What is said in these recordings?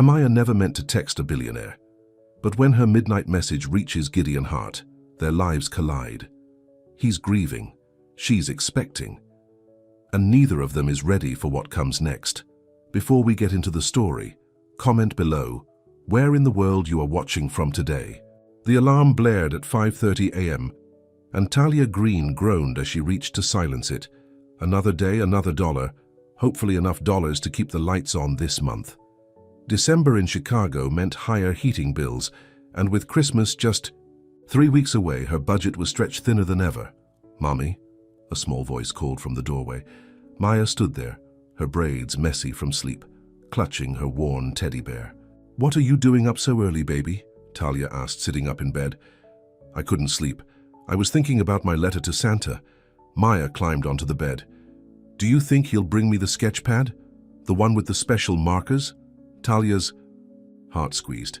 Maya never meant to text a billionaire, but when her midnight message reaches Gideon Hart, their lives collide. He's grieving, she's expecting, and neither of them is ready for what comes next. Before we get into the story, comment below where in the world you are watching from today. The alarm blared at 5:30 a.m., and Talia Green groaned as she reached to silence it. Another day, another dollar, hopefully enough dollars to keep the lights on this month. December in Chicago meant higher heating bills, and with Christmas just 3 weeks away, her budget was stretched thinner than ever. "Mommy," a small voice called from the doorway. Maya stood there, her braids messy from sleep, clutching her worn teddy bear. "What are you doing up so early, baby?" Talia asked, sitting up in bed. "I couldn't sleep. I was thinking about my letter to Santa." Maya climbed onto the bed. "Do you think he'll bring me the sketch pad? The one with the special markers?" Talia's heart squeezed.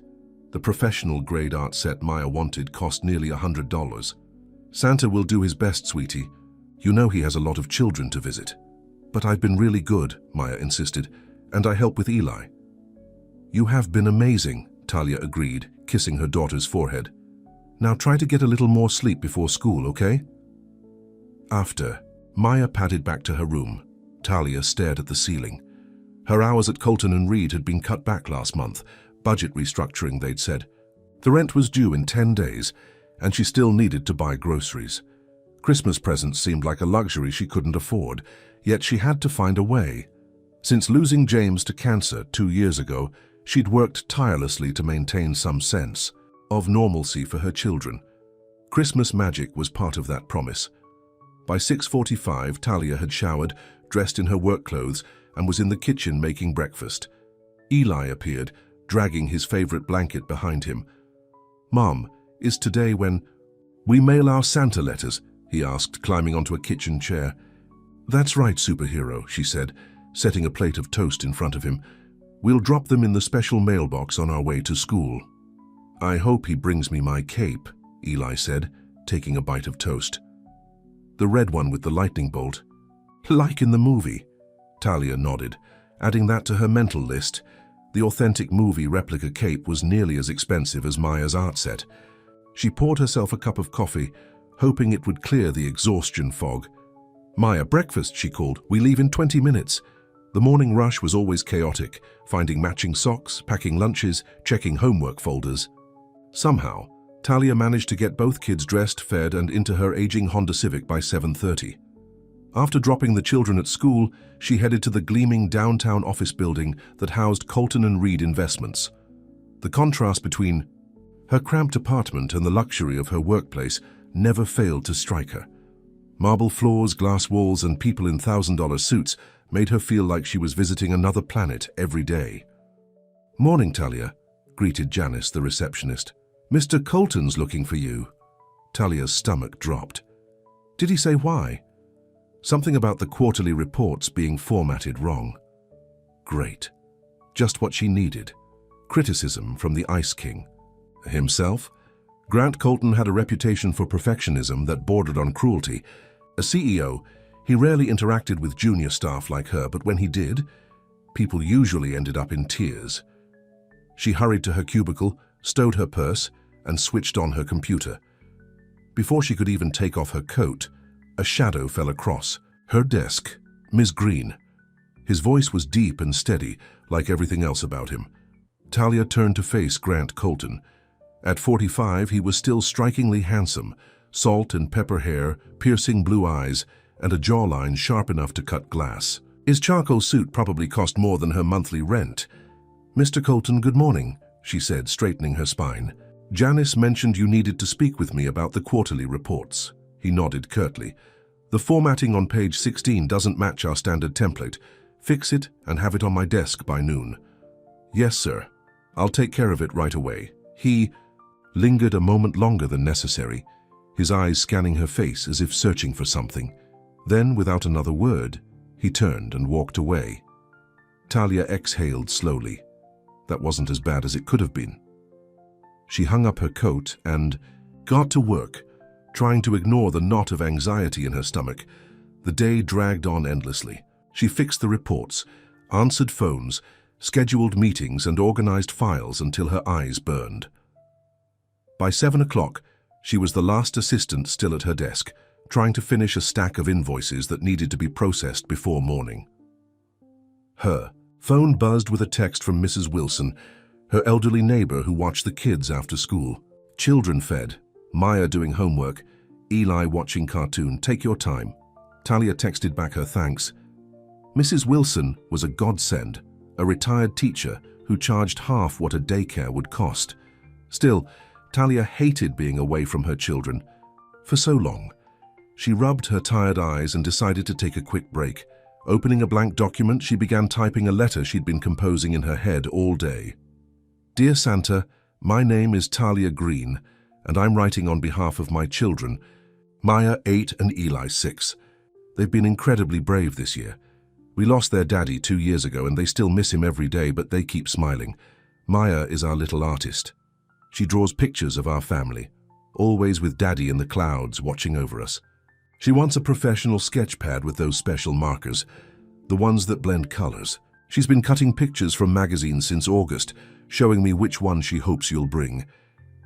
The professional grade art set Maya wanted cost nearly $100. "Santa will do his best, sweetie. You know he has a lot of children to visit." "But I've been really good," Maya insisted, "and I help with Eli." "You have been amazing," Talia agreed, kissing her daughter's forehead. "Now try to get a little more sleep before school, okay?" After, Maya padded back to her room. Talia stared at the ceiling. Her hours at Colton and Reed had been cut back last month. Budget restructuring, they'd said. The rent was due in 10 days, and she still needed to buy groceries. Christmas presents seemed like a luxury she couldn't afford, yet she had to find a way. Since losing James to cancer 2 years ago, she'd worked tirelessly to maintain some sense of normalcy for her children. Christmas magic was part of that promise. By 6:45, Talia had showered, dressed in her work clothes, and was in the kitchen making breakfast. Eli appeared, dragging his favorite blanket behind him. "Mom, is today when we mail our Santa letters?" he asked, climbing onto a kitchen chair. "That's right, superhero," she said, setting a plate of toast in front of him. "We'll drop them in the special mailbox on our way to school." "I hope he brings me my cape," Eli said, taking a bite of toast. "The red one with the lightning bolt." "Like in the movie," Talia nodded, adding that to her mental list. The authentic movie replica cape was nearly as expensive as Maya's art set. She poured herself a cup of coffee, hoping it would clear the exhaustion fog. "Maya, breakfast," she called. "We leave in 20 minutes. The morning rush was always chaotic, finding matching socks, packing lunches, checking homework folders. Somehow, Talia managed to get both kids dressed, fed, and into her aging Honda Civic by 7:30. After dropping the children at school, she headed to the gleaming downtown office building that housed Colton and Reed Investments. The contrast between her cramped apartment and the luxury of her workplace never failed to strike her. Marble floors, glass walls, and people in $1,000 suits made her feel like she was visiting another planet every day. "Morning, Talia," greeted Janice, the receptionist. "Mr. Colton's looking for you." Talia's stomach dropped. "Did he say why?" "Something about the quarterly reports being formatted wrong." Great. Just what she needed. Criticism from the Ice King. Himself? Grant Colton had a reputation for perfectionism that bordered on cruelty. A CEO, he rarely interacted with junior staff like her, but when he did, people usually ended up in tears. She hurried to her cubicle, stowed her purse, and switched on her computer. Before she could even take off her coat, a shadow fell across her desk. "Ms. Green." His voice was deep and steady, like everything else about him. Talia turned to face Grant Colton. At 45, he was still strikingly handsome, salt and pepper hair, piercing blue eyes, and a jawline sharp enough to cut glass. His charcoal suit probably cost more than her monthly rent. "Mr. Colton, good morning," she said, straightening her spine. "Janice mentioned you needed to speak with me about the quarterly reports." He nodded curtly. "The formatting on page 16 doesn't match our standard template. Fix it and have it on my desk by noon." "Yes, sir. I'll take care of it right away." He lingered a moment longer than necessary, his eyes scanning her face as if searching for something. Then, without another word, he turned and walked away. Talia exhaled slowly. That wasn't as bad as it could have been. She hung up her coat and got to work, trying to ignore the knot of anxiety in her stomach. The day dragged on endlessly. She fixed the reports, answered phones, scheduled meetings and organized files until her eyes burned. By 7 o'clock, she was the last assistant still at her desk, trying to finish a stack of invoices that needed to be processed before morning. Her phone buzzed with a text from Mrs. Wilson, her elderly neighbor who watched the kids after school. Children fed, Maya doing homework, Eli watching cartoon. Take your time. Talia texted back her thanks. Mrs. Wilson was a godsend, a retired teacher who charged half what a daycare would cost. Still, Talia hated being away from her children for so long. She rubbed her tired eyes and decided to take a quick break. Opening a blank document, she began typing a letter she'd been composing in her head all day. Dear Santa, my name is Talia Green, and I'm writing on behalf of my children, Maya 8 and Eli 6. They've been incredibly brave this year. We lost their daddy 2 years ago and they still miss him every day, but they keep smiling. Maya is our little artist. She draws pictures of our family, always with Daddy in the clouds watching over us. She wants a professional sketch pad with those special markers, the ones that blend colors. She's been cutting pictures from magazines since August, showing me which one she hopes you'll bring.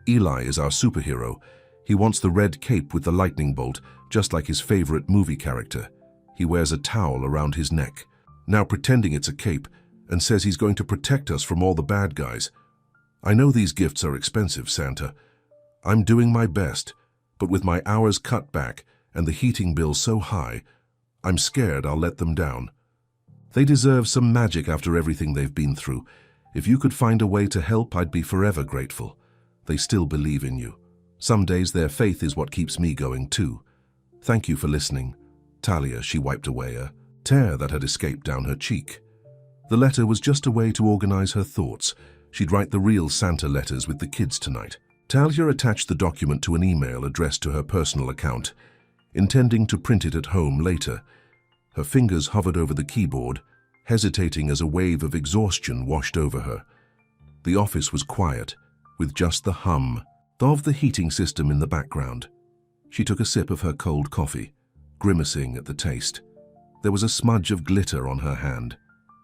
Eli is our superhero. He wants the red cape with the lightning bolt, just like his favorite movie character. He wears a towel around his neck, now pretending it's a cape, and says he's going to protect us from all the bad guys. I know these gifts are expensive, Santa. I'm doing my best, but with my hours cut back and the heating bill so high, I'm scared I'll let them down. They deserve some magic after everything they've been through. If you could find a way to help, I'd be forever grateful. They still believe in you. Some days their faith is what keeps me going too. Thank you for listening. Talia. She wiped away a tear that had escaped down her cheek. The letter was just a way to organize her thoughts. She'd write the real Santa letters with the kids tonight. Talia attached the document to an email addressed to her personal account, intending to print it at home later. Her fingers hovered over the keyboard, hesitating as a wave of exhaustion washed over her. The office was quiet, with just the hum of the heating system in the background. She took a sip of her cold coffee, grimacing at the taste. There was a smudge of glitter on her hand,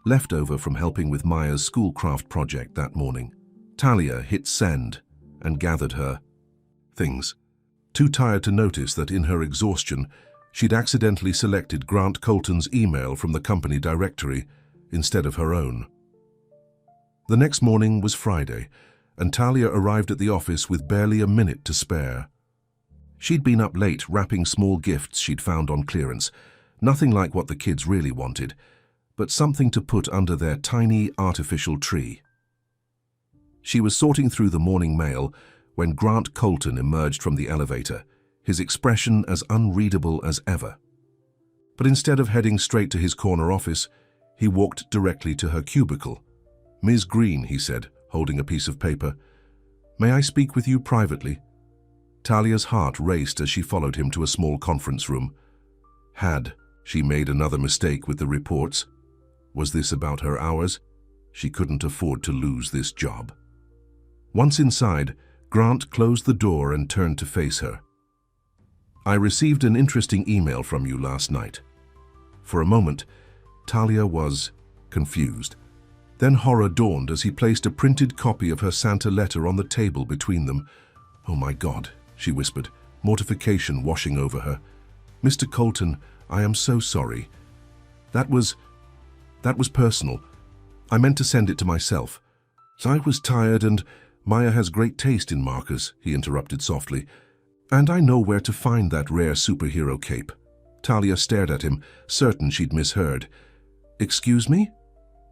left over from helping with Maya's schoolcraft project that morning. Talia hit send and gathered her things, too tired to notice that in her exhaustion, she'd accidentally selected Grant Colton's email from the company directory instead of her own. The next morning was Friday, and Talia arrived at the office with barely a minute to spare. She'd been up late wrapping small gifts she'd found on clearance, nothing like what the kids really wanted, but something to put under their tiny artificial tree. She was sorting through the morning mail when Grant Colton emerged from the elevator, his expression as unreadable as ever. But instead of heading straight to his corner office, he walked directly to her cubicle. "Ms. Green," he said, holding a piece of paper, "may I speak with you privately?" Talia's heart raced as she followed him to a small conference room. Had she made another mistake with the reports? Was this about her hours? She couldn't afford to lose this job. Once inside, Grant closed the door and turned to face her. "I received an interesting email from you last night." For a moment, Talia was confused. Then horror dawned as he placed a printed copy of her Santa letter on the table between them. "Oh my God," she whispered, mortification washing over her. "Mr. Colton, I am so sorry. That was personal. I meant to send it to myself. I was tired and Maya has great taste in markers," he interrupted softly. "And I know where to find that rare superhero cape." Talia stared at him, certain she'd misheard. "Excuse me?"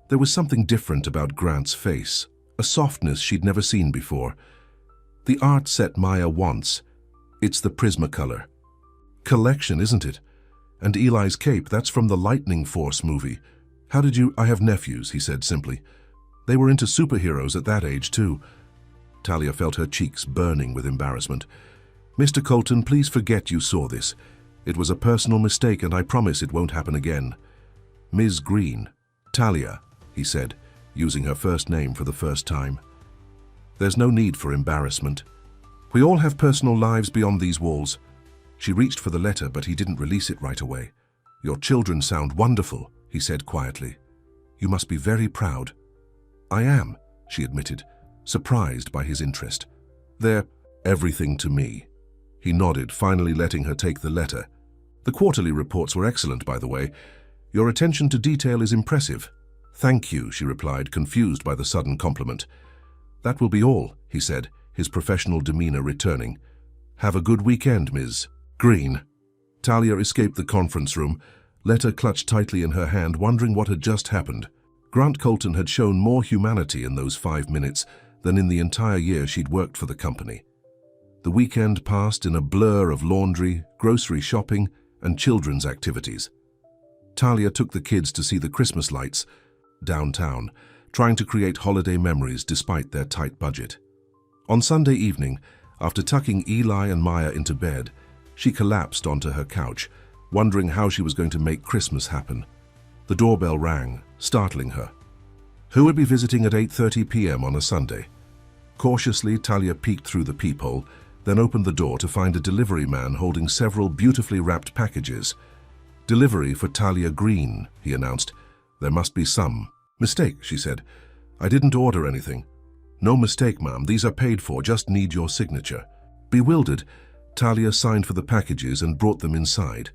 There was something different about Grant's face, a softness she'd never seen before. "The art set Maya wants. It's the Prismacolor collection, isn't it? And Eli's cape, that's from the Lightning Force movie. How did you—" "I have nephews," he said simply. "They were into superheroes at that age, too." Talia felt her cheeks burning with embarrassment. "Mr. Colton, please forget you saw this. It was a personal mistake and I promise it won't happen again." "Ms. Green." "Talia," he said, using her first name for the first time. "There's no need for embarrassment. We all have personal lives beyond these walls." She reached for the letter, but he didn't release it right away. "Your children sound wonderful," he said quietly. "You must be very proud." I am, she admitted, surprised by his interest. They're everything to me. He nodded, finally letting her take the letter. The quarterly reports were excellent, by the way. Your attention to detail is impressive. Thank you, she replied, confused by the sudden compliment. That will be all, he said, his professional demeanor returning. Have a good weekend, Ms. Green. Talia escaped the conference room, letter clutched tightly in her hand, wondering what had just happened. Grant Colton had shown more humanity in those 5 minutes than in the entire year she'd worked for the company. The weekend passed in a blur of laundry, grocery shopping, and children's activities. Talia took the kids to see the Christmas lights downtown, trying to create holiday memories despite their tight budget. On Sunday evening, after tucking Eli and Maya into bed, she collapsed onto her couch, wondering how she was going to make Christmas happen. The doorbell rang, startling her. Who would be visiting at 8:30 p.m. on a Sunday? Cautiously, Talia peeked through the peephole, then opened the door to find a delivery man holding several beautifully wrapped packages. Delivery for Talia Green, he announced. There must be some. Mistake, she said. I didn't order anything. No mistake, ma'am. These are paid for. Just need your signature. Bewildered, Talia signed for the packages and brought them inside.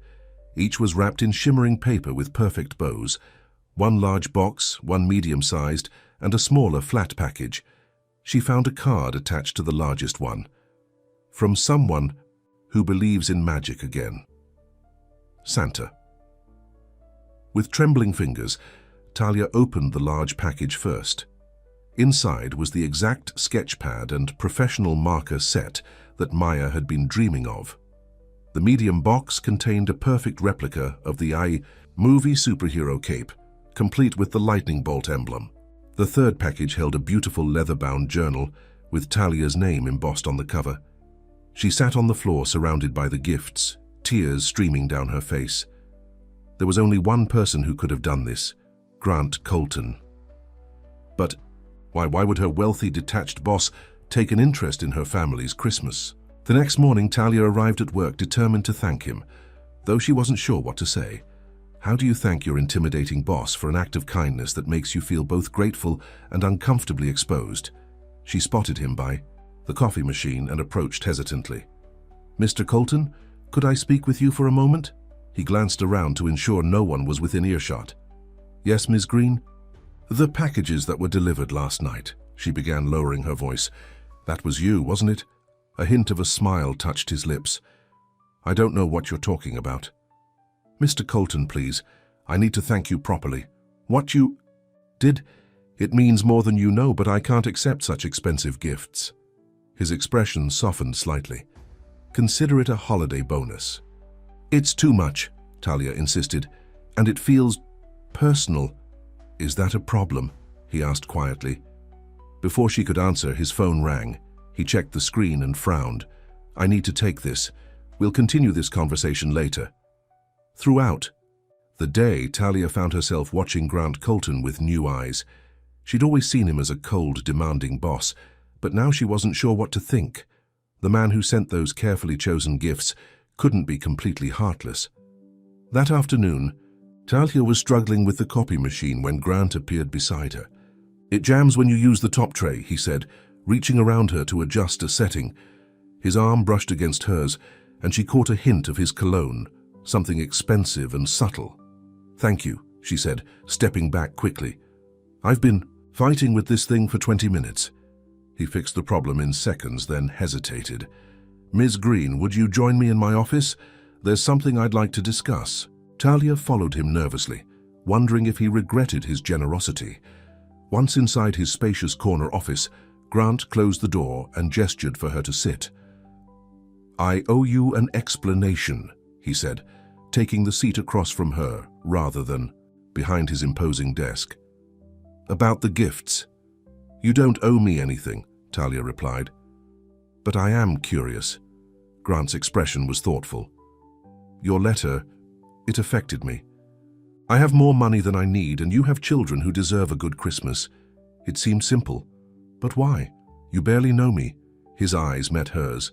Each was wrapped in shimmering paper with perfect bows. One large box, one medium-sized, and a smaller flat package. She found a card attached to the largest one. From someone who believes in magic again. Santa. With trembling fingers, Talia opened the large package first. Inside was the exact sketch pad and professional marker set that Maya had been dreaming of. The medium box contained a perfect replica of the movie superhero cape, complete with the lightning bolt emblem. The third package held a beautiful leather-bound journal with Talia's name embossed on the cover. She sat on the floor surrounded by the gifts, tears streaming down her face. There was only one person who could have done this, Grant Colton. But why would her wealthy, detached boss take an interest in her family's Christmas? The next morning, Talia arrived at work determined to thank him, though she wasn't sure what to say. How do you thank your intimidating boss for an act of kindness that makes you feel both grateful and uncomfortably exposed? She spotted him by the coffee machine and approached hesitantly. Mr. Colton, could I speak with you for a moment? He glanced around to ensure no one was within earshot. Yes, Ms. Green? The packages that were delivered last night, she began, lowering her voice. That was you, wasn't it? A hint of a smile touched his lips. I don't know what you're talking about. Mr. Colton, please, I need to thank you properly. What you did, it means more than you know, but I can't accept such expensive gifts. His expression softened slightly. Consider it a holiday bonus. It's too much, Talia insisted, and it feels personal. Is that a problem? He asked quietly. Before she could answer, his phone rang. He checked the screen and frowned. I need to take this. We'll continue this conversation later. Throughout the day, Talia found herself watching Grant Colton with new eyes. She'd always seen him as a cold, demanding boss, but now she wasn't sure what to think. The man who sent those carefully chosen gifts couldn't be completely heartless. That afternoon, Talia was struggling with the copy machine when Grant appeared beside her. It jams when you use the top tray, he said, reaching around her to adjust a setting. His arm brushed against hers, and she caught a hint of his cologne, something expensive and subtle. Thank you, she said, stepping back quickly. I've been fighting with this thing for 20 minutes. He fixed the problem in seconds, then hesitated. Ms. Green, would you join me in my office? There's something I'd like to discuss. Talia followed him nervously, wondering if he regretted his generosity. Once inside his spacious corner office, Grant closed the door and gestured for her to sit. I owe you an explanation, he said, taking the seat across from her rather than behind his imposing desk. About the gifts. You don't owe me anything, Talia replied. But I am curious. Grant's expression was thoughtful. Your letter, it affected me. I have more money than I need, and you have children who deserve a good Christmas. It seemed simple. But why? You barely know me. His eyes met hers.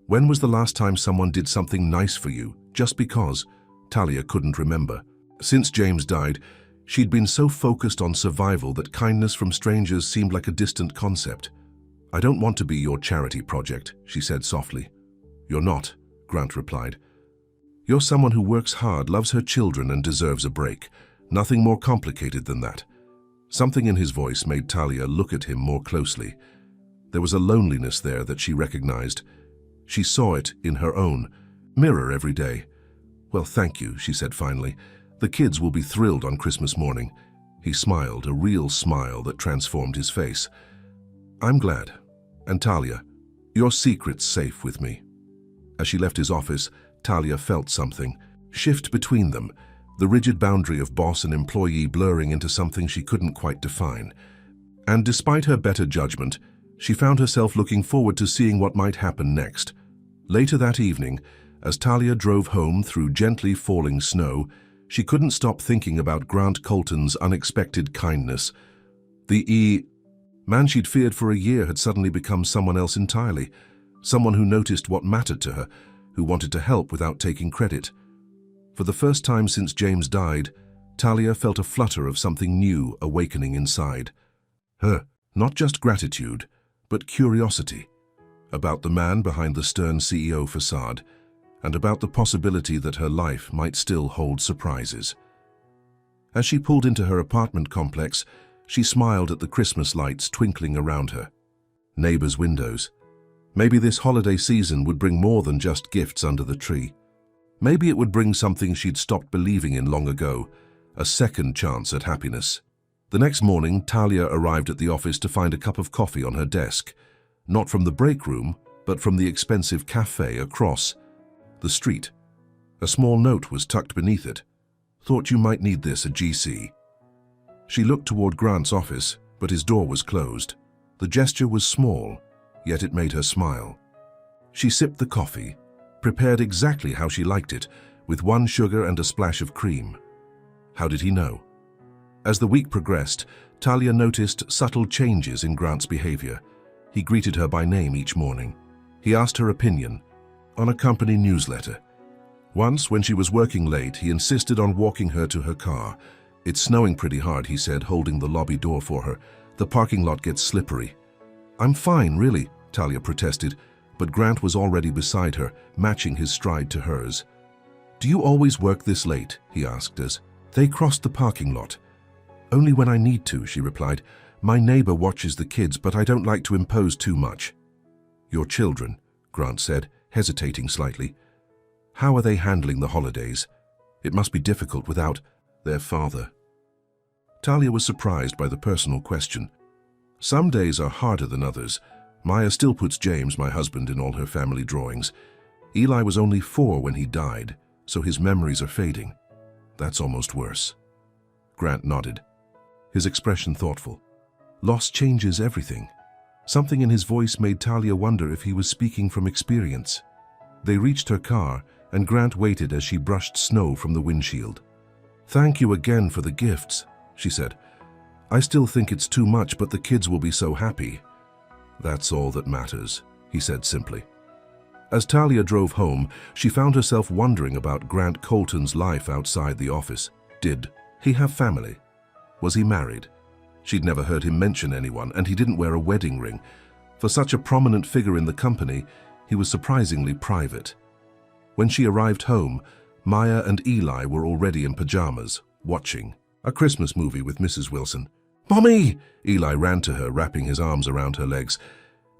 When was the last time someone did something nice for you, just because? Talia couldn't remember. Since James died, She'd been so focused on survival that kindness from strangers seemed like a distant concept. "I don't want to be your charity project," she said softly. "You're not," Grant replied. "You're someone who works hard, loves her children, and deserves a break. Nothing more complicated than that." Something in his voice made Talia look at him more closely. There was a loneliness there that she recognized. She saw it in her own mirror every day. "Well, thank you," she said finally. "The kids will be thrilled on Christmas morning." He smiled, a real smile that transformed his face. "I'm glad. And Talia, your secret's safe with me." As she left his office, Talia felt something shift between them, the rigid boundary of boss and employee blurring into something she couldn't quite define. And despite her better judgment, she found herself looking forward to seeing what might happen next. Later that evening, as Talia drove home through gently falling snow, she couldn't stop thinking about Grant Colton's unexpected kindness. The man she'd feared for a year had suddenly become someone else entirely, someone who noticed what mattered to her, who wanted to help without taking credit. For the first time since James died, Talia felt a flutter of something new awakening inside. Not just gratitude, but curiosity, about the man behind the stern CEO facade, and about the possibility that her life might still hold surprises. As she pulled into her apartment complex, she smiled at the Christmas lights twinkling around her. Neighbors' windows. Maybe this holiday season would bring more than just gifts under the tree. Maybe it would bring something she'd stopped believing in long ago, a second chance at happiness. The next morning, Talia arrived at the office to find a cup of coffee on her desk, not from the break room, but from the expensive cafe across the street. A small note was tucked beneath it. "Thought you might need this at GC." She looked toward Grant's office, but his door was closed. The gesture was small, yet it made her smile. She sipped the coffee, prepared exactly how she liked it, with 1 sugar and a splash of cream. How did he know? As the week progressed, Talia noticed subtle changes in Grant's behavior. He greeted her by name each morning. He asked her opinion on a company newsletter. Once, when she was working late, he insisted on walking her to her car. "It's snowing pretty hard," he said, holding the lobby door for her. "The parking lot gets slippery." "I'm fine, really," Talia protested, but Grant was already beside her, matching his stride to hers. "Do you always work this late?" he asked as they crossed the parking lot. "Only when I need to," she replied. "My neighbor watches the kids, but I don't like to impose too much." "Your children," Grant said, hesitating slightly. "How are they handling the holidays? It must be difficult without their father." Talia was surprised by the personal question. "Some days are harder than others. Maya still puts James, my husband, in all her family drawings. Eli was only 4 when he died, so his memories are fading. That's almost worse." Grant nodded, his expression thoughtful. Loss changes everything. Something in his voice made Talia wonder if he was speaking from experience. They reached her car, and Grant waited as she brushed snow from the windshield. "Thank you again for the gifts," she said. "I still think it's too much, but the kids will be so happy." "That's all that matters," he said simply. As Talia drove home, she found herself wondering about Grant Colton's life outside the office. Did he have family? Was he married? She'd never heard him mention anyone, and he didn't wear a wedding ring. For such a prominent figure in the company, he was surprisingly private. When she arrived home, Maya and Eli were already in pajamas, watching a Christmas movie with Mrs. Wilson. "Mommy!" Eli ran to her, wrapping his arms around her legs.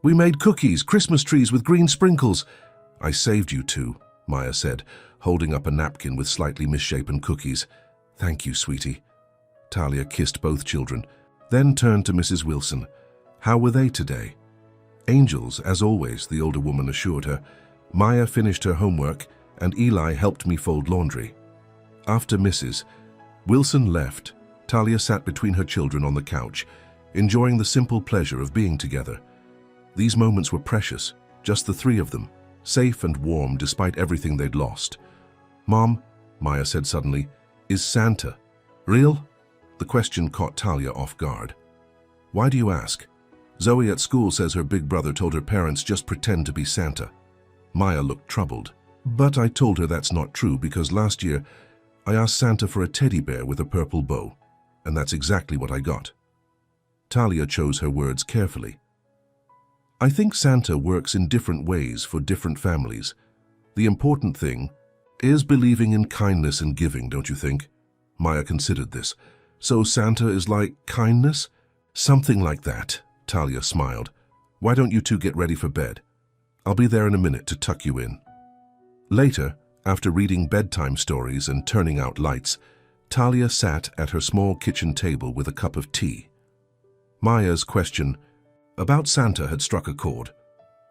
"We made cookies, Christmas trees with green sprinkles." "I saved you 2, Maya said, holding up a napkin with slightly misshapen cookies. "Thank you, sweetie." Talia kissed both children, then turned to Mrs. Wilson. How were they today? "Angels, as always," the older woman assured her. "Maya finished her homework, and Eli helped me fold laundry." After Mrs. Wilson left, Talia sat between her children on the couch, enjoying the simple pleasure of being together. These moments were precious, just the 3 of them, safe and warm despite everything they'd lost. "Mom," Maya said suddenly, "is Santa real?" The question caught Talia off guard. "Why do you ask?" "Zoe at school says her big brother told her parents just pretend to be Santa." Maya looked troubled. "But I told her that's not true because last year I asked Santa for a teddy bear with a purple bow. and that's exactly what I got." Talia chose her words carefully. "I think Santa works in different ways for different families. The important thing is believing in kindness and giving, don't you think?" Maya considered this. "So Santa is like kindness?" "Something like that," Talia smiled. "Why don't you two get ready for bed? I'll be there in a minute to tuck you in." Later, after reading bedtime stories and turning out lights, Talia sat at her small kitchen table with a cup of tea. Maya's question about Santa had struck a chord.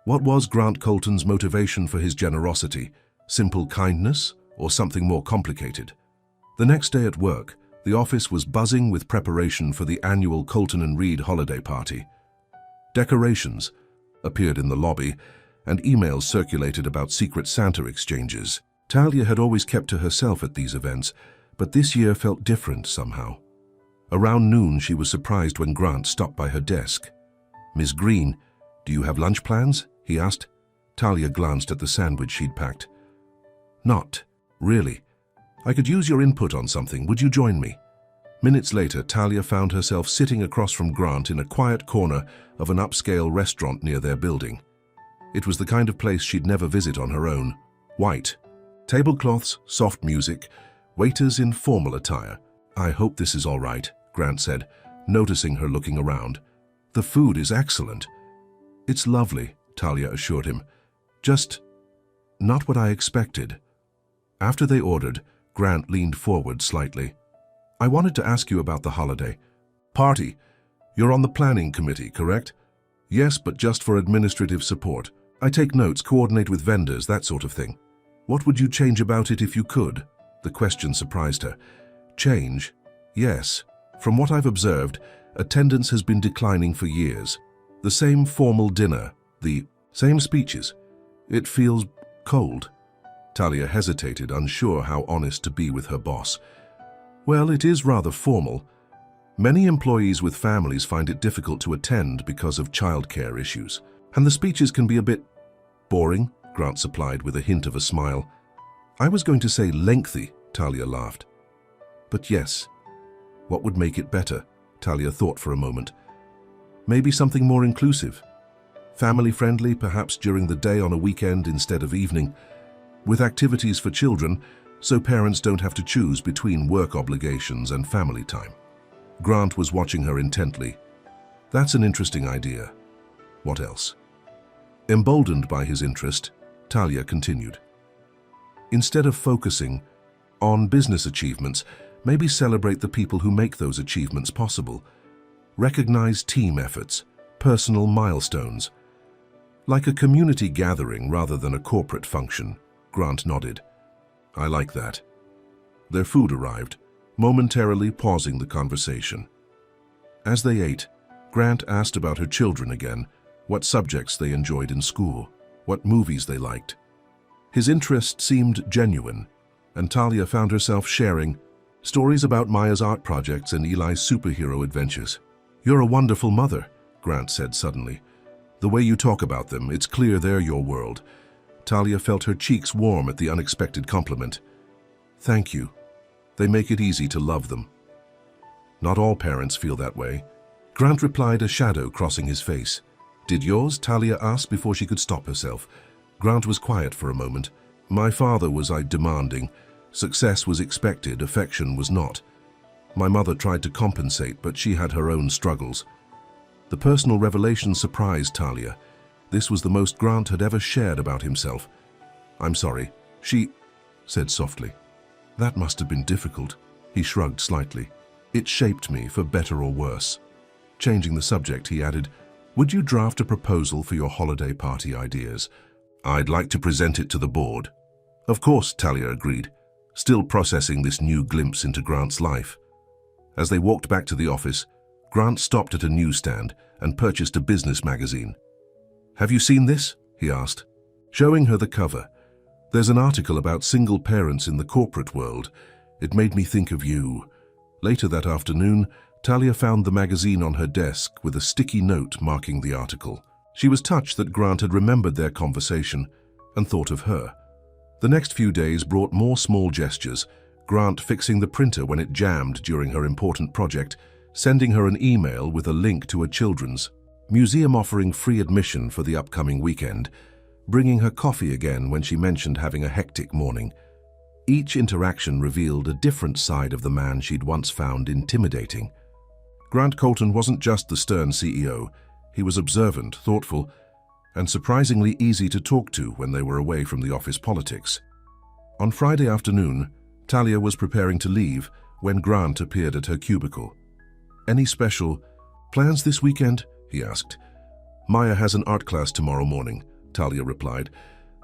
What was Grant Colton's motivation for his generosity? Simple kindness or something more complicated? The next day at work, the office was buzzing with preparation for the annual Colton and Reed holiday party. Decorations appeared in the lobby, and emails circulated about secret Santa exchanges. Talia had always kept to herself at these events, but this year felt different somehow. Around noon, she was surprised when Grant stopped by her desk. "Miss Green, do you have lunch plans?" he asked. Talia glanced at the sandwich she'd packed. "Not really. I could use your input on something. Would you join me?" Minutes later, Talia found herself sitting across from Grant in a quiet corner of an upscale restaurant near their building. It was the kind of place she'd never visit on her own. White tablecloths, soft music, waiters in formal attire. "I hope this is all right," Grant said, noticing her looking around. "The food is excellent." "It's lovely," Talia assured him. "Just not what I expected." After they ordered, Grant leaned forward slightly. "I wanted to ask you about the holiday party. You're on the planning committee, correct?" "Yes, but just for administrative support. I take notes, coordinate with vendors, that sort of thing." "What would you change about it if you could?" The question surprised her. "Change? Yes. From what I've observed, attendance has been declining for years. The same formal dinner, the same speeches. It feels cold." Talia hesitated, unsure how honest to be with her boss. "Well, it is rather formal. Many employees with families find it difficult to attend because of childcare issues. And the speeches can be a bit boring," Grant supplied with a hint of a smile. "I was going to say lengthy," Talia laughed. "But yes, what would make it better?" Talia thought for a moment. "Maybe something more inclusive. Family-friendly, perhaps during the day on a weekend instead of evening, with activities for children so parents don't have to choose between work obligations and family time." Grant was watching her intently. "That's an interesting idea. What else?" Emboldened by his interest, Talia continued. "Instead of focusing on business achievements, maybe celebrate the people who make those achievements possible. Recognize team efforts, personal milestones. Like a community gathering rather than a corporate function." Grant nodded. "I like that." Their food arrived, momentarily pausing the conversation. As they ate, Grant asked about her children again, what subjects they enjoyed in school, what movies they liked. His interest seemed genuine, and Talia found herself sharing stories about Maya's art projects and Eli's superhero adventures. "You're a wonderful mother," Grant said suddenly. "The way you talk about them, it's clear they're your world." Talia felt her cheeks warm at the unexpected compliment. "Thank you. They make it easy to love them." "Not all parents feel that way," Grant replied, a shadow crossing his face. "Did yours?" Talia asked before she could stop herself. Grant was quiet for a moment. "My father was demanding. Success was expected, affection was not. My mother tried to compensate, but she had her own struggles." The personal revelation surprised Talia. This was the most Grant had ever shared about himself. "I'm sorry," she said softly. "That must have been difficult." He shrugged slightly. "It shaped me, for better or worse." Changing the subject, he added, "Would you draft a proposal for your holiday party ideas? I'd like to present it to the board." "Of course," Talia agreed, still processing this new glimpse into Grant's life. As they walked back to the office, Grant stopped at a newsstand and purchased a business magazine. "Have you seen this?" he asked, showing her the cover. "There's an article about single parents in the corporate world. It made me think of you." Later that afternoon, Talia found the magazine on her desk with a sticky note marking the article. She was touched that Grant had remembered their conversation and thought of her. The next few days brought more small gestures. Grant fixing the printer when it jammed during her important project, sending her an email with a link to a children's museum offering free admission for the upcoming weekend, bringing her coffee again when she mentioned having a hectic morning. Each interaction revealed a different side of the man she'd once found intimidating. Grant Colton wasn't just the stern CEO. He was observant, thoughtful, and surprisingly easy to talk to when they were away from the office politics. On Friday afternoon, Talia was preparing to leave when Grant appeared at her cubicle. "Any special plans this weekend?" he asked. "Maya has an art class tomorrow morning," Talia replied.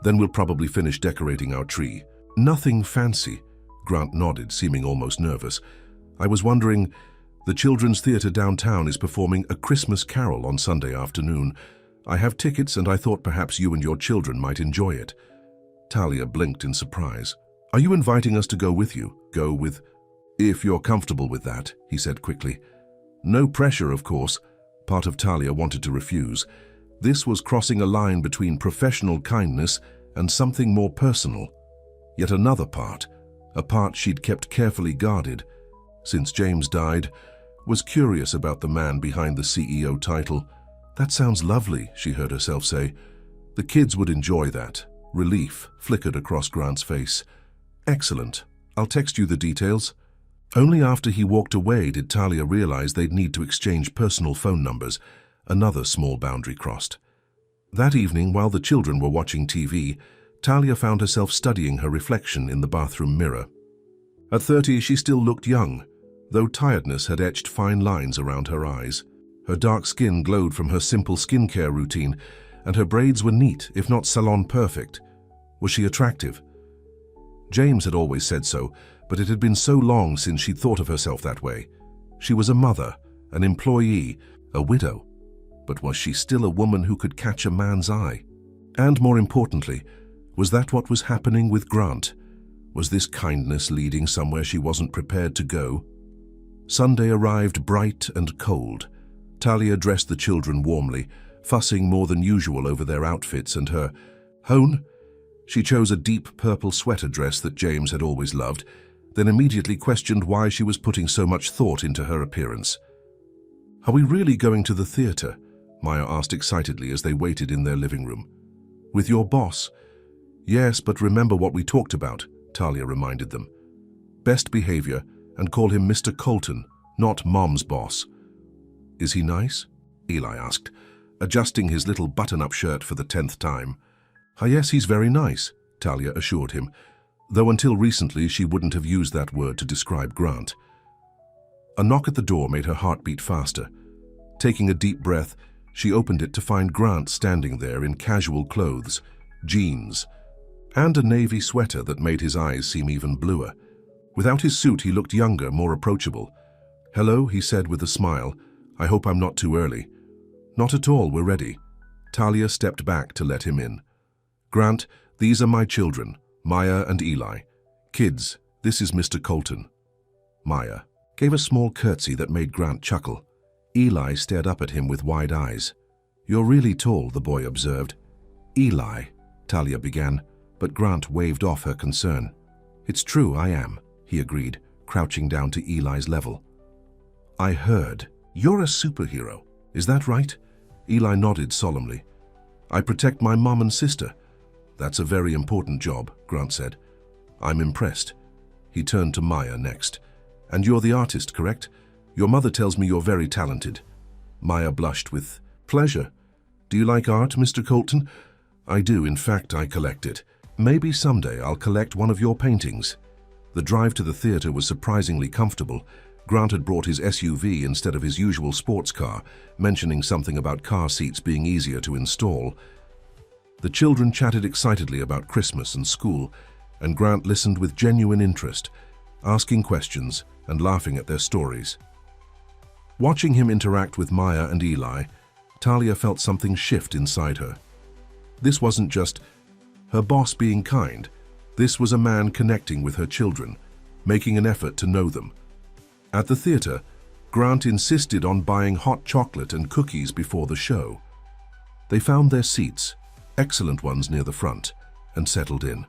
"Then we'll probably finish decorating our tree." "Nothing fancy," Grant nodded, seeming almost nervous. "I was wondering, the Children's Theatre downtown is performing A Christmas Carol on Sunday afternoon. I have tickets and I thought perhaps you and your children might enjoy it." Talia blinked in surprise. "Are you inviting us to go with you?" "Go with, if you're comfortable with that," he said quickly. No pressure, of course. Part of Talia wanted to refuse. This was crossing a line between professional kindness and something more personal. Yet another part, a part she'd kept carefully guarded, since James died, was curious about the man behind the CEO title. "That sounds lovely," she heard herself say. "The kids would enjoy that." Relief flickered across Grant's face. "Excellent. I'll text you the details." Only after he walked away did Talia realize they'd need to exchange personal phone numbers, another small boundary crossed. That evening, while the children were watching TV, Talia found herself studying her reflection in the bathroom mirror. At 30, she still looked young, though tiredness had etched fine lines around her eyes. Her dark skin glowed from her simple skincare routine, and her braids were neat, if not salon perfect. Was she attractive? James had always said so, but it had been so long since she'd thought of herself that way. She was a mother, an employee, a widow. But was she still a woman who could catch a man's eye? And more importantly, was that what was happening with Grant? Was this kindness leading somewhere she wasn't prepared to go? Sunday arrived bright and cold. Talia dressed the children warmly, fussing more than usual over their outfits and her own. She chose a deep purple sweater dress that James had always loved, then immediately questioned why she was putting so much thought into her appearance. "Are we really going to the theatre?" Maya asked excitedly as they waited in their living room. "With your boss?" "Yes, but remember what we talked about," Talia reminded them. "Best behavior, and call him Mr. Colton, not Mom's boss." "Is he nice?" Eli asked, adjusting his little button-up shirt for the 10th time. "Ah, yes, he's very nice," Talia assured him, though until recently she wouldn't have used that word to describe Grant. A knock at the door made her heart beat faster. Taking a deep breath, she opened it to find Grant standing there in casual clothes, jeans, and a navy sweater that made his eyes seem even bluer. Without his suit, he looked younger, more approachable. "Hello," he said with a smile. "I hope I'm not too early." "Not at all, we're ready." Talia stepped back to let him in. "Grant, these are my children, Maya and Eli. Kids, this is Mr. Colton." Maya gave a small curtsy that made Grant chuckle. Eli stared up at him with wide eyes. "You're really tall," the boy observed. "Eli," Talia began, but Grant waved off her concern. "It's true, I am," he agreed, crouching down to Eli's level. "I heard. You're a superhero. Is that right?" Eli nodded solemnly. "I protect my mom and sister." "That's a very important job," Grant said. "I'm impressed." He turned to Maya next. "And you're the artist, correct? Your mother tells me you're very talented." Maya blushed with pleasure. "Do you like art, Mr. Colton?" "I do. In fact, I collect it. Maybe someday I'll collect one of your paintings." The drive to the theatre was surprisingly comfortable. Grant had brought his SUV instead of his usual sports car, mentioning something about car seats being easier to install. The children chatted excitedly about Christmas and school, and Grant listened with genuine interest, asking questions and laughing at their stories. Watching him interact with Maya and Eli, Talia felt something shift inside her. This wasn't just her boss being kind. This was a man connecting with her children, making an effort to know them. At the theatre, Grant insisted on buying hot chocolate and cookies before the show. They found their seats, excellent ones near the front, and settled in.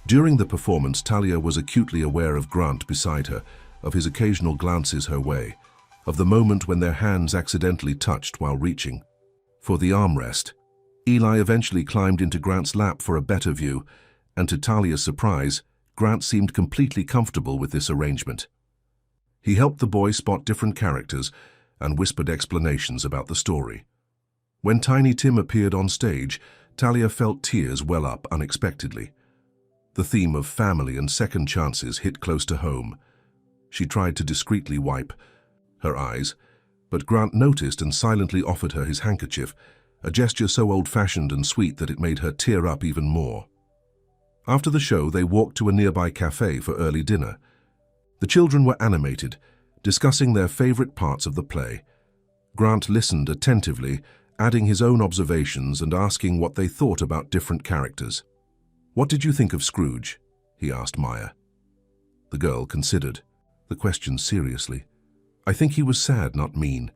During the performance, Talia was acutely aware of Grant beside her, of his occasional glances her way, of the moment when their hands accidentally touched while reaching for the armrest. Eli eventually climbed into Grant's lap for a better view, and to Talia's surprise, Grant seemed completely comfortable with this arrangement. He helped the boy spot different characters and whispered explanations about the story. When Tiny Tim appeared on stage, Talia felt tears well up unexpectedly. The theme of family and second chances hit close to home. She tried to discreetly wipe her eyes, but Grant noticed and silently offered her his handkerchief, a gesture so old-fashioned and sweet that it made her tear up even more. After the show, they walked to a nearby cafe for early dinner. The children were animated, discussing their favorite parts of the play. Grant listened attentively, adding his own observations and asking what they thought about different characters. "What did you think of Scrooge?" he asked Maya. The girl considered the question seriously. "I think he was sad, not mean.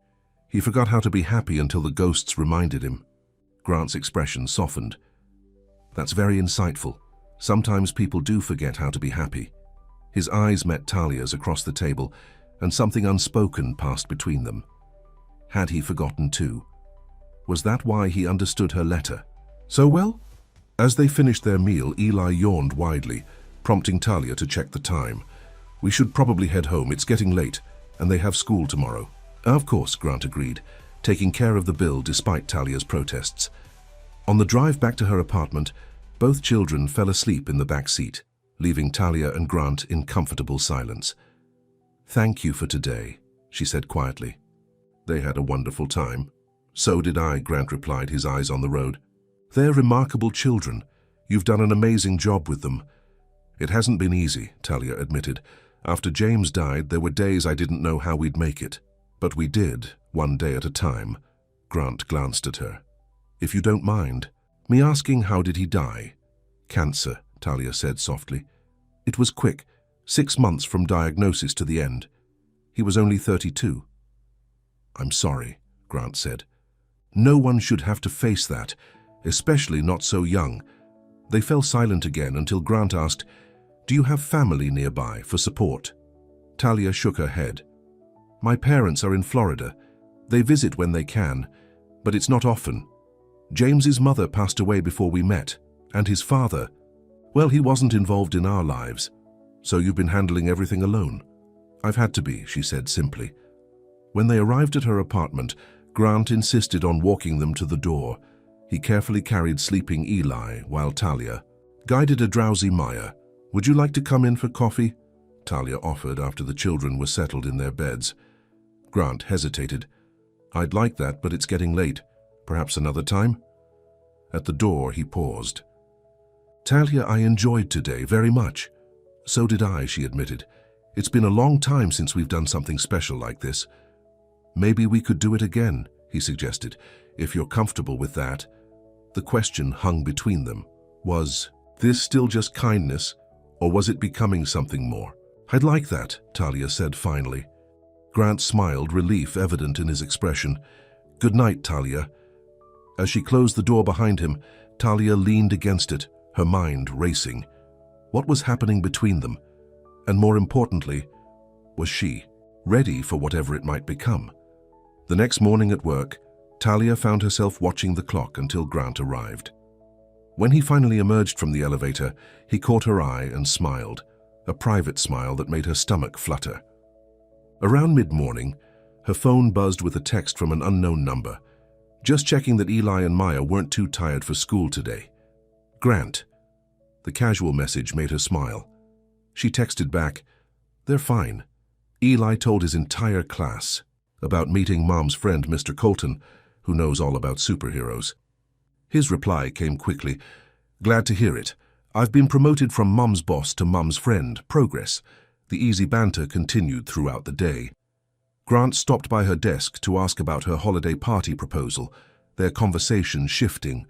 He forgot how to be happy until the ghosts reminded him." Grant's expression softened. "That's very insightful. Sometimes people do forget how to be happy." His eyes met Talia's across the table, and something unspoken passed between them. Had he forgotten too? Was that why he understood her letter so well? As they finished their meal, Eli yawned widely, prompting Talia to check the time. "We should probably head home. It's getting late, and they have school tomorrow." "Of course," Grant agreed, taking care of the bill despite Talia's protests. On the drive back to her apartment, both children fell asleep in the back seat, leaving Talia and Grant in comfortable silence. "Thank you for today," she said quietly. "They had a wonderful time." "So did I," Grant replied, his eyes on the road. "They're remarkable children. You've done an amazing job with them." "It hasn't been easy," Talia admitted. "After James died, there were days I didn't know how we'd make it. But we did, one day at a time." Grant glanced at her. "If you don't mind me asking, how did he die?" "Cancer," Talia said softly. "It was quick, 6 months from diagnosis to the end. He was only 32. "I'm sorry," Grant said. "No one should have to face that, especially not so young." They fell silent again until Grant asked, "Do you have family nearby for support?" Talia shook her head. "My parents are in Florida. They visit when they can, but it's not often. James's mother passed away before we met, and his father, well, he wasn't involved in our lives. So you've been handling everything alone?" "I've had to be," she said simply. When they arrived at her apartment, Grant insisted on walking them to the door. He carefully carried sleeping Eli, while Talia guided a drowsy Maya. "Would you like to come in for coffee?" Talia offered after the children were settled in their beds. Grant hesitated. "I'd like that, but it's getting late. Perhaps another time?" At the door, he paused. "Talia, I enjoyed today very much." "So did I," she admitted. "It's been a long time since we've done something special like this." "Maybe we could do it again," he suggested, "if you're comfortable with that." The question hung between them. Was this still just kindness, or was it becoming something more? "I'd like that," Talia said finally. Grant smiled, relief evident in his expression. "Good night, Talia." As she closed the door behind him, Talia leaned against it, her mind racing. What was happening between them? And more importantly, was she ready for whatever it might become? The next morning at work, Talia found herself watching the clock until Grant arrived. When he finally emerged from the elevator, he caught her eye and smiled, a private smile that made her stomach flutter. Around mid-morning, her phone buzzed with a text from an unknown number. "Just checking that Eli and Maya weren't too tired for school today. Grant." The casual message made her smile. She texted back, "They're fine. Eli told his entire class about meeting Mom's friend, Mr. Colton, who knows all about superheroes." His reply came quickly. "Glad to hear it. I've been promoted from Mom's boss to Mom's friend. Progress." The easy banter continued throughout the day. Grant stopped by her desk to ask about her holiday party proposal, their conversation shifting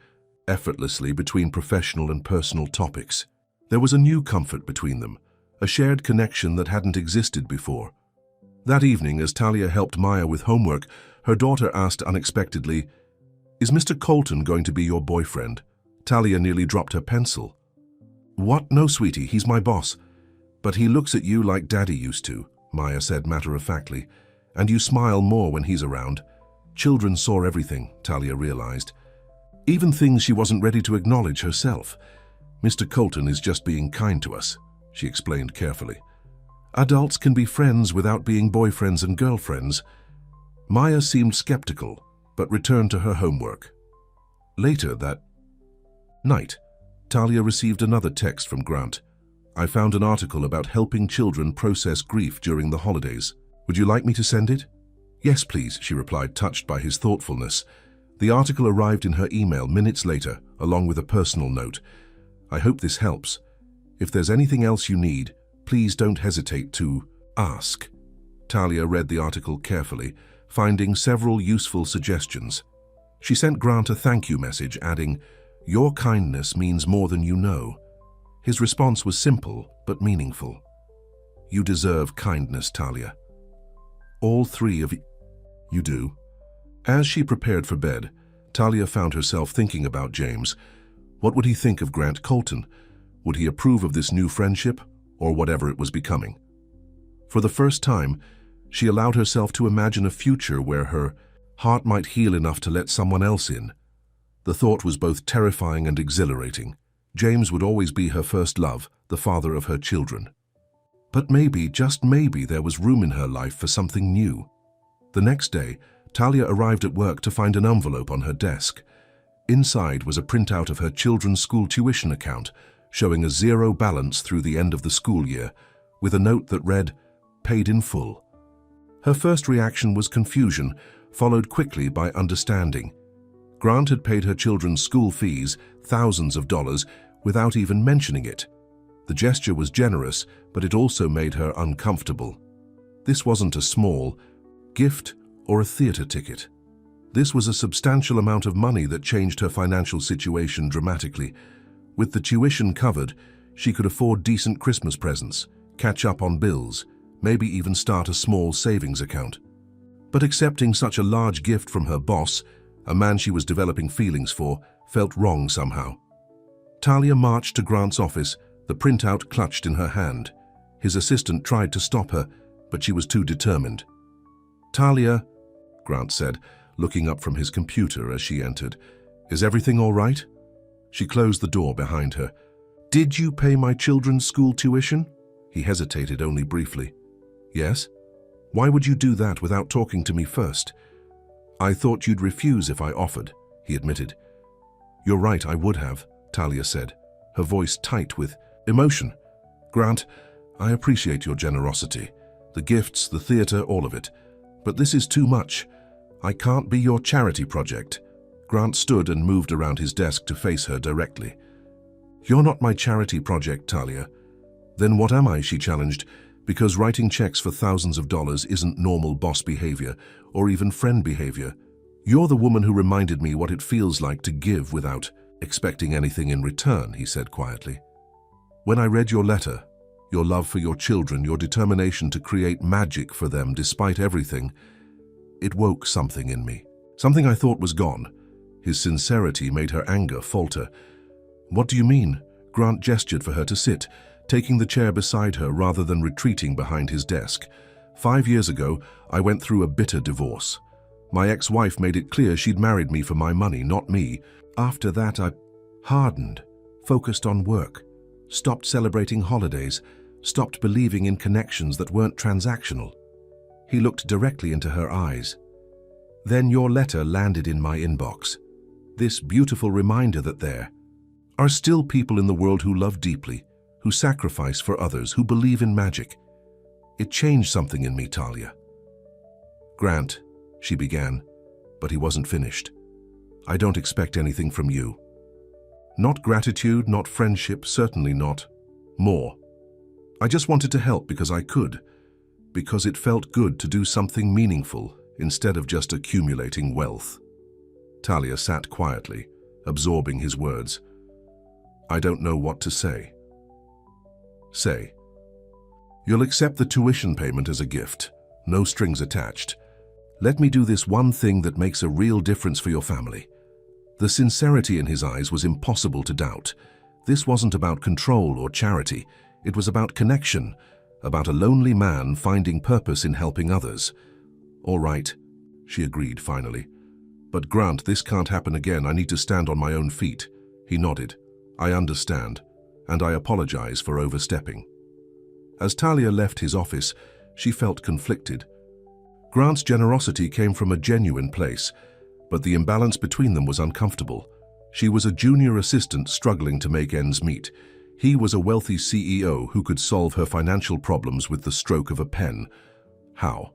effortlessly between professional and personal topics. There was a new comfort between them, a shared connection that hadn't existed before. That evening, as Talia helped Maya with homework, her daughter asked unexpectedly, "Is Mr. Colton going to be your boyfriend?" Talia nearly dropped her pencil. What? No, sweetie, he's my boss. But he looks at you like Daddy used to, Maya said matter-of-factly. And you smile more when he's around. Children saw everything, Talia realized. Even things she wasn't ready to acknowledge herself. Mr. Colton is just being kind to us, she explained carefully. Adults can be friends without being boyfriends and girlfriends. Maya seemed skeptical, but returned to her homework. Later that night, Talia received another text from Grant. I found an article about helping children process grief during the holidays. Would you like me to send it? Yes, please, she replied, touched by his thoughtfulness. The article arrived in her email minutes later, along with a personal note. I hope this helps. If there's anything else you need, please don't hesitate to ask. Talia read the article carefully, finding several useful suggestions. She sent Grant a thank you message, adding, "Your kindness means more than you know." His response was simple but meaningful. You deserve kindness, Talia. All three of you do. As she prepared for bed, Talia found herself thinking about James. What would he think of Grant Colton? Would he approve of this new friendship, or whatever it was becoming? For the first time, she allowed herself to imagine a future where her heart might heal enough to let someone else in. The thought was both terrifying and exhilarating. James would always be her first love, the father of her children. But maybe, just maybe, there was room in her life for something new. The next day, Talia arrived at work to find an envelope on her desk. Inside was a printout of her children's school tuition account, showing a zero balance through the end of the school year, with a note that read, "Paid in full." Her first reaction was confusion, followed quickly by understanding. Grant had paid her children's school fees, thousands of dollars, without even mentioning it. The gesture was generous, but it also made her uncomfortable. This wasn't a small gift or a theater ticket. This was a substantial amount of money that changed her financial situation dramatically. With the tuition covered, she could afford decent Christmas presents, catch up on bills, maybe even start a small savings account. But accepting such a large gift from her boss, a man she was developing feelings for, felt wrong somehow. Talia marched to Grant's office, the printout clutched in her hand. His assistant tried to stop her, but she was too determined. "Talia," Grant said, looking up from his computer as she entered, "is everything all right?" She closed the door behind her. "Did you pay my children's school tuition?" He hesitated only briefly. "Yes? Why would you do that without talking to me first?" "I thought you'd refuse if I offered," he admitted. "You're right, I would have," Talia said, her voice tight with emotion. "Grant, I appreciate your generosity. The gifts, the theater, all of it. But this is too much. I can't be your charity project." Grant stood and moved around his desk to face her directly. "You're not my charity project, Talia." "Then what am I?" she challenged, because writing checks for thousands of dollars isn't normal boss behavior or even friend behavior. "You're the woman who reminded me what it feels like to give without expecting anything in return," he said quietly. "When I read your letter, your love for your children, your determination to create magic for them despite everything, it woke something in me. Something I thought was gone." His sincerity made her anger falter. "What do you mean?" Grant gestured for her to sit, taking the chair beside her rather than retreating behind his desk. 5 years ago, I went through a bitter divorce. My ex-wife made it clear she'd married me for my money, not me. After that, I hardened, focused on work, stopped celebrating holidays, stopped believing in connections that weren't transactional." He looked directly into her eyes. "Then your letter landed in my inbox. This beautiful reminder that there are still people in the world who love deeply, who sacrifice for others, who believe in magic. It changed something in me, Talia." "Grant," she began, but he wasn't finished. "I don't expect anything from you. Not gratitude, not friendship, certainly not more. I just wanted to help because I could, because it felt good to do something meaningful instead of just accumulating wealth." Talia sat quietly, absorbing his words. "I don't know what to say." "Say, you'll accept the tuition payment as a gift, no strings attached. Let me do this one thing that makes a real difference for your family." The sincerity in his eyes was impossible to doubt. This wasn't about control or charity. It was about connection, about a lonely man finding purpose in helping others. "All right," she agreed finally. "But Grant, this can't happen again. I need to stand on my own feet." He nodded. "I understand, and I apologize for overstepping." As Talia left his office, she felt conflicted. Grant's generosity came from a genuine place, but the imbalance between them was uncomfortable. She was a junior assistant struggling to make ends meet. He was a wealthy CEO who could solve her financial problems with the stroke of a pen. How?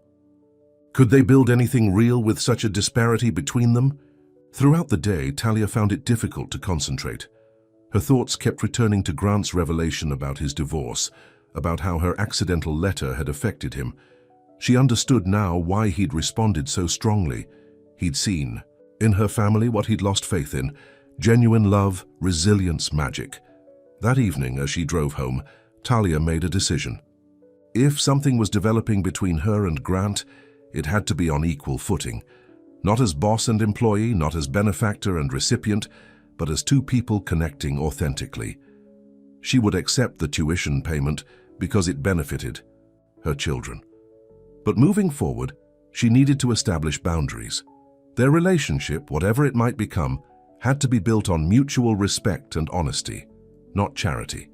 Could they build anything real with such a disparity between them? Throughout the day, Talia found it difficult to concentrate. Her thoughts kept returning to Grant's revelation about his divorce, about how her accidental letter had affected him. She understood now why he'd responded so strongly. He'd seen, in her family, what he'd lost faith in: genuine love, resilience, magic. That evening, as she drove home, Talia made a decision. If something was developing between her and Grant, it had to be on equal footing. Not as boss and employee, not as benefactor and recipient, but as two people connecting authentically. She would accept the tuition payment because it benefited her children. But moving forward, she needed to establish boundaries. Their relationship, whatever it might become, had to be built on mutual respect and honesty, not charity.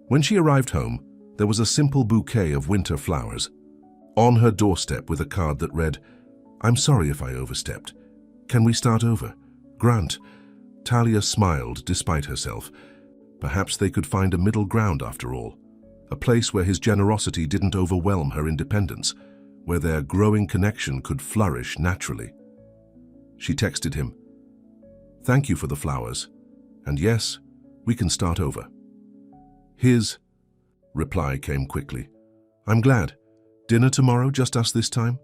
When she arrived home, there was a simple bouquet of winter flowers on her doorstep with a card that read, "I'm sorry if I overstepped. Can we start over? Grant." Talia smiled despite herself. Perhaps they could find a middle ground after all, a place where his generosity didn't overwhelm her independence, where their growing connection could flourish naturally. She texted him, "Thank you for the flowers, and yes, we can start over." His reply came quickly, "I'm glad. Dinner tomorrow, just us this time?"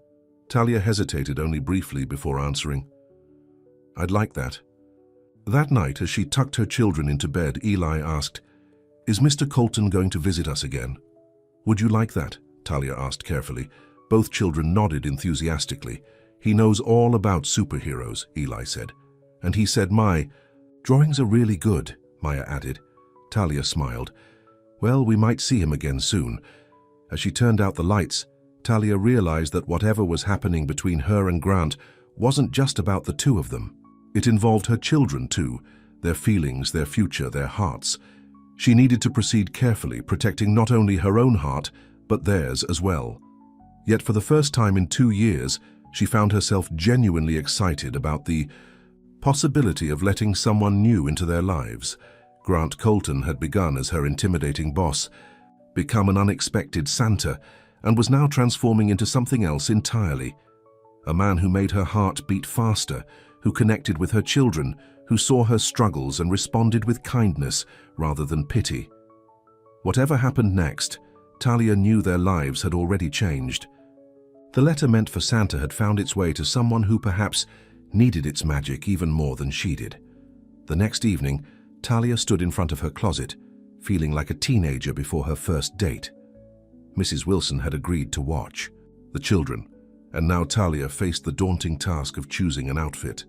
Talia hesitated only briefly before answering, "I'd like that." That night, as she tucked her children into bed, Eli asked, "Is Mr. Colton going to visit us again?" "Would you like that?" Talia asked carefully. Both children nodded enthusiastically. "He knows all about superheroes," Eli said. "And he said my drawings are really good," Maya added. Talia smiled. "Well, we might see him again soon." As she turned out the lights, Talia realized that whatever was happening between her and Grant wasn't just about the two of them. It involved her children too, their feelings, their future, their hearts. She needed to proceed carefully, protecting not only her own heart, but theirs as well. Yet for the first time in 2 years, she found herself genuinely excited about the possibility of letting someone new into their lives. Grant Colton had begun as her intimidating boss, become an unexpected Santa, and was now transforming into something else entirely. A man who made her heart beat faster, who connected with her children, who saw her struggles and responded with kindness rather than pity. Whatever happened next, Talia knew their lives had already changed. The letter meant for Santa had found its way to someone who perhaps needed its magic even more than she did. The next evening, Talia stood in front of her closet, feeling like a teenager before her first date. Mrs. Wilson had agreed to watch the children, and now Talia faced the daunting task of choosing an outfit.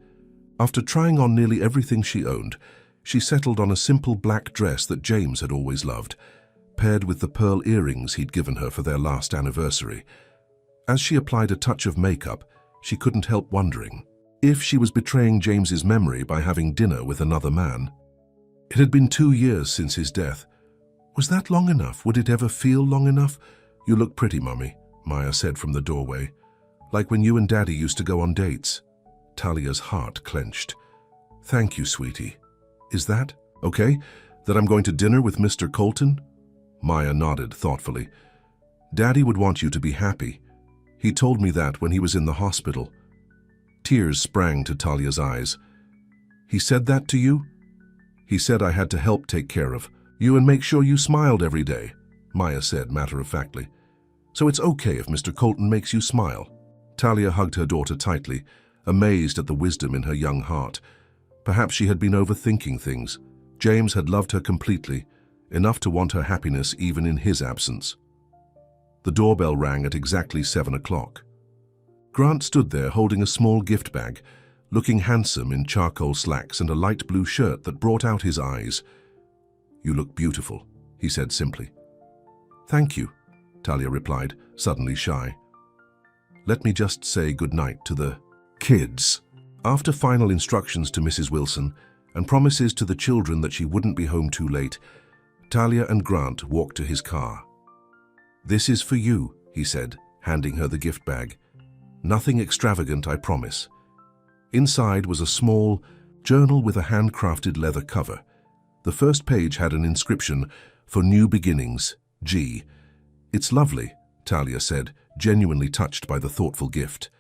After trying on nearly everything she owned, she settled on a simple black dress that James had always loved, paired with the pearl earrings he'd given her for their last anniversary. As she applied a touch of makeup, she couldn't help wondering if she was betraying James's memory by having dinner with another man. It had been 2 years since his death. Was that long enough? Would it ever feel long enough? "You look pretty, Mummy," Maya said from the doorway. "Like when you and Daddy used to go on dates." Talia's heart clenched. "Thank you, sweetie. Is that okay? That I'm going to dinner with Mr. Colton?" Maya nodded thoughtfully. "Daddy would want you to be happy. He told me that when he was in the hospital." Tears sprang to Talia's eyes. "He said that to you?" "He said I had to help take care of you and make sure you smiled every day," Maya said matter-of-factly. "So it's okay if Mr. Colton makes you smile." Talia hugged her daughter tightly, amazed at the wisdom in her young heart. Perhaps she had been overthinking things. James had loved her completely, enough to want her happiness even in his absence. The doorbell rang at exactly 7 o'clock. Grant stood there holding a small gift bag, looking handsome in charcoal slacks and a light blue shirt that brought out his eyes. "You look beautiful," he said simply. "Thank you," Talia replied, suddenly shy. "Let me just say good night to the kids." After final instructions to Mrs. Wilson and promises to the children that she wouldn't be home too late, Talia and Grant walked to his car. "This is for you," he said, handing her the gift bag. "Nothing extravagant, I promise." Inside was a small journal with a handcrafted leather cover. The first page had an inscription, "For new beginnings, G." "It's lovely," Talia said, genuinely touched by the thoughtful gift.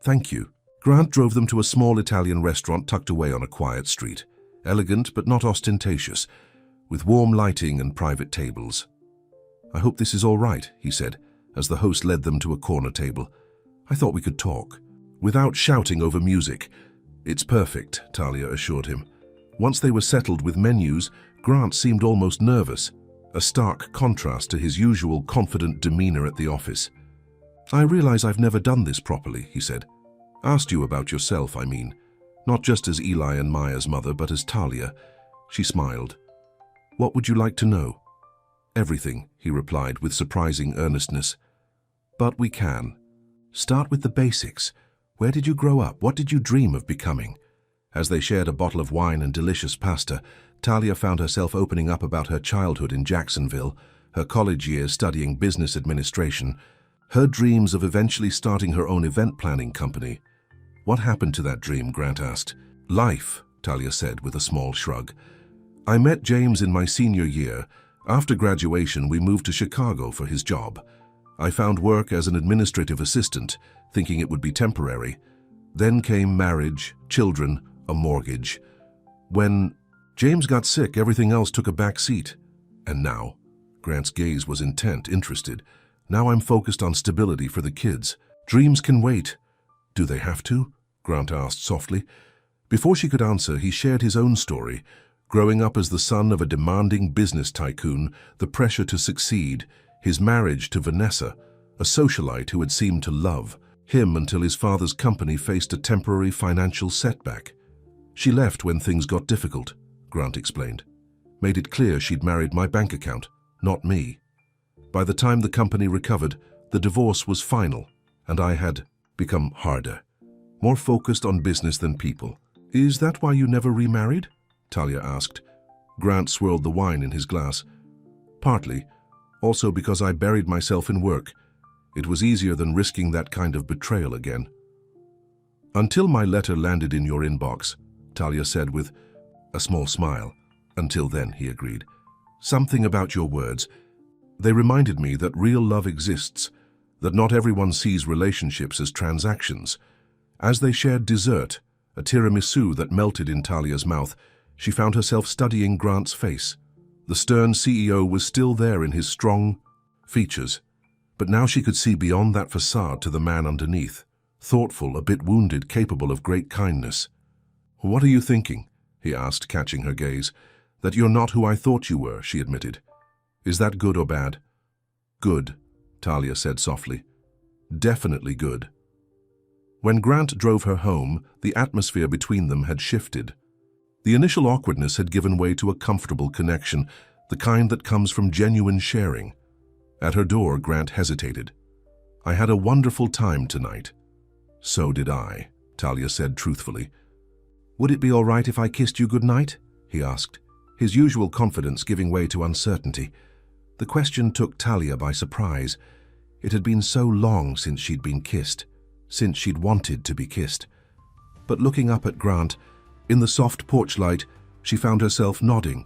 "Thank you." Grant drove them to a small Italian restaurant tucked away on a quiet street, elegant but not ostentatious, with warm lighting and private tables. "I hope this is all right," he said, as the host led them to a corner table. "I thought we could talk." Without shouting over music. "It's perfect," Talia assured him. Once they were settled with menus, Grant seemed almost nervous, a stark contrast to his usual confident demeanor at the office. "I realize I've never done this properly," he said. "Asked you about yourself, I mean. Not just as Eli and Maya's mother, but as Talia." She smiled. "What would you like to know?" "Everything," he replied with surprising earnestness. "But we can. Start with the basics. Where did you grow up? What did you dream of becoming?" As they shared a bottle of wine and delicious pasta, Talia found herself opening up about her childhood in Jacksonville, her college years studying business administration, her dreams of eventually starting her own event planning company. "What happened to that dream?" Grant asked. "Life," Talia said with a small shrug. "I met James in my senior year. After graduation, we moved to Chicago for his job. I found work as an administrative assistant, thinking it would be temporary. Then came marriage, children, a mortgage. When James got sick, everything else took a back seat. And now," Grant's gaze was intent, interested, "now I'm focused on stability for the kids. Dreams can wait." "Do they have to?" Grant asked softly. Before she could answer, he shared his own story. Growing up as the son of a demanding business tycoon, the pressure to succeed, his marriage to Vanessa, a socialite who had seemed to love him until his father's company faced a temporary financial setback. "She left when things got difficult," Grant explained. "Made it clear she'd married my bank account, not me. By the time the company recovered, the divorce was final, and I had become harder, more focused on business than people." "Is that why you never remarried?" Talia asked. Grant swirled the wine in his glass. "Partly. Also because I buried myself in work. It was easier than risking that kind of betrayal again." "Until my letter landed in your inbox," Talia said with a small smile. "Until then," he agreed. "Something about your words. They reminded me that real love exists, that not everyone sees relationships as transactions." As they shared dessert, a tiramisu that melted in Talia's mouth, she found herself studying Grant's face. The stern CEO was still there in his strong features, but now she could see beyond that facade to the man underneath, thoughtful, a bit wounded, capable of great kindness. "What are you thinking?" he asked, catching her gaze. "That you're not who I thought you were," she admitted. "Is that good or bad?" "Good," Talia said softly. "Definitely good." When Grant drove her home, the atmosphere between them had shifted. The initial awkwardness had given way to a comfortable connection, the kind that comes from genuine sharing. At her door, Grant hesitated. "I had a wonderful time tonight." "So did I," Talia said truthfully. "Would it be all right if I kissed you goodnight?" he asked, his usual confidence giving way to uncertainty. The question took Talia by surprise. It had been so long since she'd been kissed, since she'd wanted to be kissed. But looking up at Grant, in the soft porch light, she found herself nodding.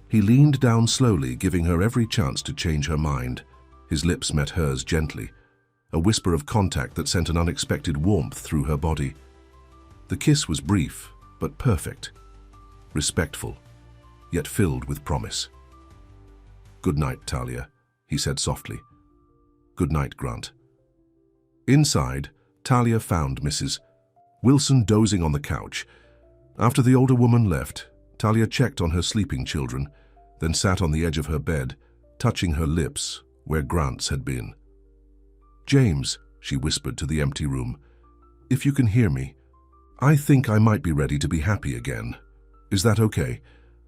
He leaned down slowly, giving her every chance to change her mind. His lips met hers gently, a whisper of contact that sent an unexpected warmth through her body. The kiss was brief, but perfect, respectful, yet filled with promise. "Good night, Talia," he said softly. "Good night, Grant." Inside, Talia found Mrs. Wilson dozing on the couch. After the older woman left, Talia checked on her sleeping children, then sat on the edge of her bed, touching her lips where Grant's had been. "James," she whispered to the empty room, "if you can hear me, I think I might be ready to be happy again. Is that okay?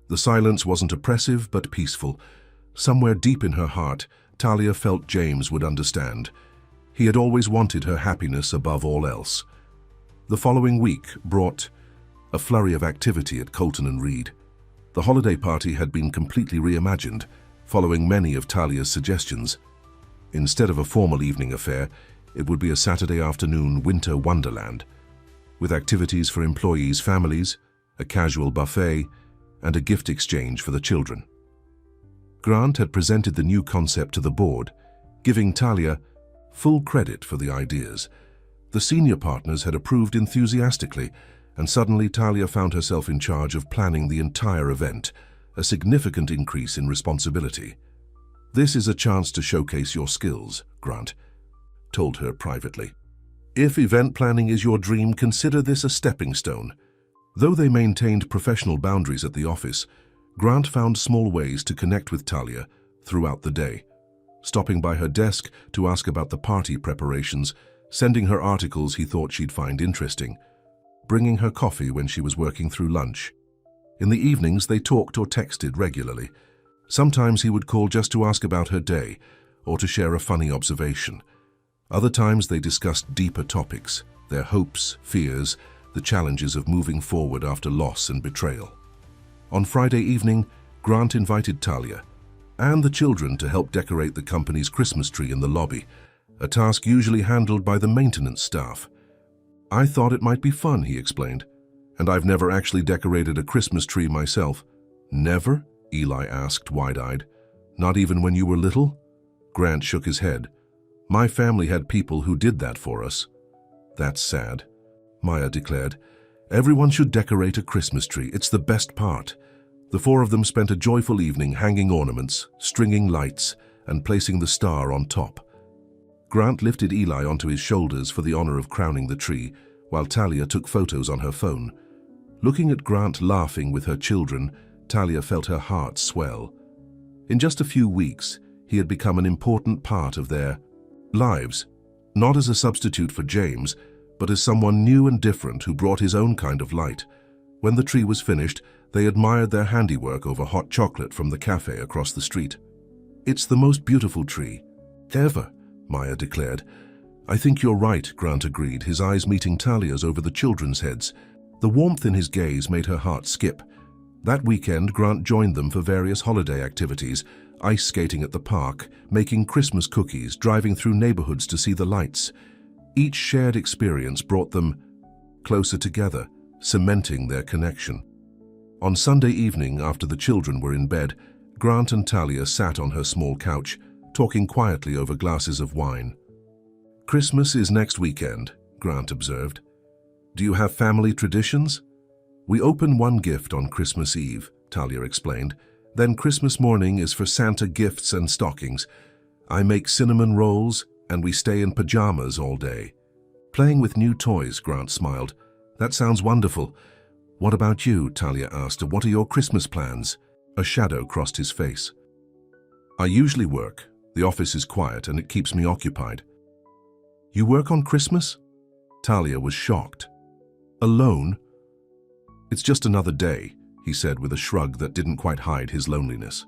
The silence wasn't oppressive, but peaceful. Somewhere deep in her heart, Talia felt James would understand. He had always wanted her happiness above all else. The following week brought a flurry of activity at Colton and Reed. The holiday party had been completely reimagined, following many of Talia's suggestions. Instead of a formal evening affair, it would be a Saturday afternoon winter wonderland, with activities for employees' families, a casual buffet, and a gift exchange for the children. Grant had presented the new concept to the board, giving Talia full credit for the ideas. The senior partners had approved enthusiastically, and suddenly Talia found herself in charge of planning the entire event, a significant increase in responsibility. "This is a chance to showcase your skills," Grant told her privately. "If event planning is your dream, consider this a stepping stone." Though they maintained professional boundaries at the office, Grant found small ways to connect with Talia throughout the day, stopping by her desk to ask about the party preparations, sending her articles he thought she'd find interesting, bringing her coffee when she was working through lunch. In the evenings, they talked or texted regularly. Sometimes he would call just to ask about her day or to share a funny observation. Other times they discussed deeper topics, their hopes, fears, the challenges of moving forward after loss and betrayal. On Friday evening, Grant invited Talia and the children to help decorate the company's Christmas tree in the lobby, a task usually handled by the maintenance staff. "I thought it might be fun," he explained, "and I've never actually decorated a Christmas tree myself." "Never?" Eli asked, wide-eyed. "Not even when you were little?" Grant shook his head. "My family had people who did that for us." "That's sad," Maya declared. "Everyone should decorate a Christmas tree. It's the best part." The four of them spent a joyful evening hanging ornaments, stringing lights, and placing the star on top. Grant lifted Eli onto his shoulders for the honor of crowning the tree, while Talia took photos on her phone. Looking at Grant laughing with her children, Talia felt her heart swell. In just a few weeks, he had become an important part of their lives, not as a substitute for James, but as someone new and different who brought his own kind of light. When the tree was finished, they admired their handiwork over hot chocolate from the cafe across the street. "It's the most beautiful tree ever," Maya declared. "I think you're right," Grant agreed, his eyes meeting Talia's over the children's heads. The warmth in his gaze made her heart skip. That weekend, Grant joined them for various holiday activities, ice skating at the park, making Christmas cookies, driving through neighborhoods to see the lights. Each shared experience brought them closer together, cementing their connection. On Sunday evening, after the children were in bed, Grant and Talia sat on her small couch, talking quietly over glasses of wine. "Christmas is next weekend," Grant observed. "Do you have family traditions?" "We open one gift on Christmas Eve," Talia explained. "Then Christmas morning is for Santa gifts and stockings. I make cinnamon rolls, and we stay in pajamas all day." "Playing with new toys," Grant smiled. "That sounds wonderful." "What about you?" Talia asked. "What are your Christmas plans?" A shadow crossed his face. "I usually work. The office is quiet and it keeps me occupied." "You work on Christmas?" Talia was shocked. "Alone?" "It's just another day," he said with a shrug that didn't quite hide his loneliness.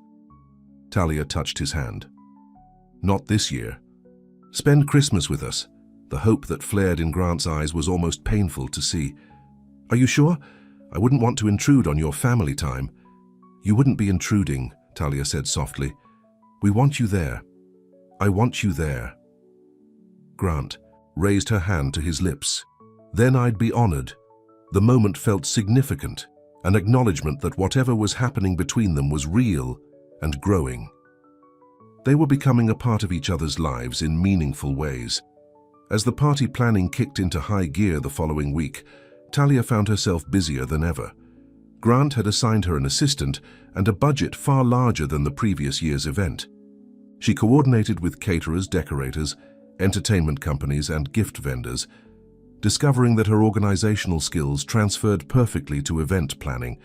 Talia touched his hand. "Not this year. Spend Christmas with us." The hope that flared in Grant's eyes was almost painful to see. "Are you sure? I wouldn't want to intrude on your family time." "You wouldn't be intruding," Talia said softly. "We want you there. I want you there." Grant raised her hand to his lips. "Then I'd be honored." The moment felt significant, an acknowledgement that whatever was happening between them was real and growing. They were becoming a part of each other's lives in meaningful ways. As the party planning kicked into high gear the following week, Talia found herself busier than ever. Grant had assigned her an assistant and a budget far larger than the previous year's event. She coordinated with caterers, decorators, entertainment companies, and gift vendors, discovering that her organizational skills transferred perfectly to event planning.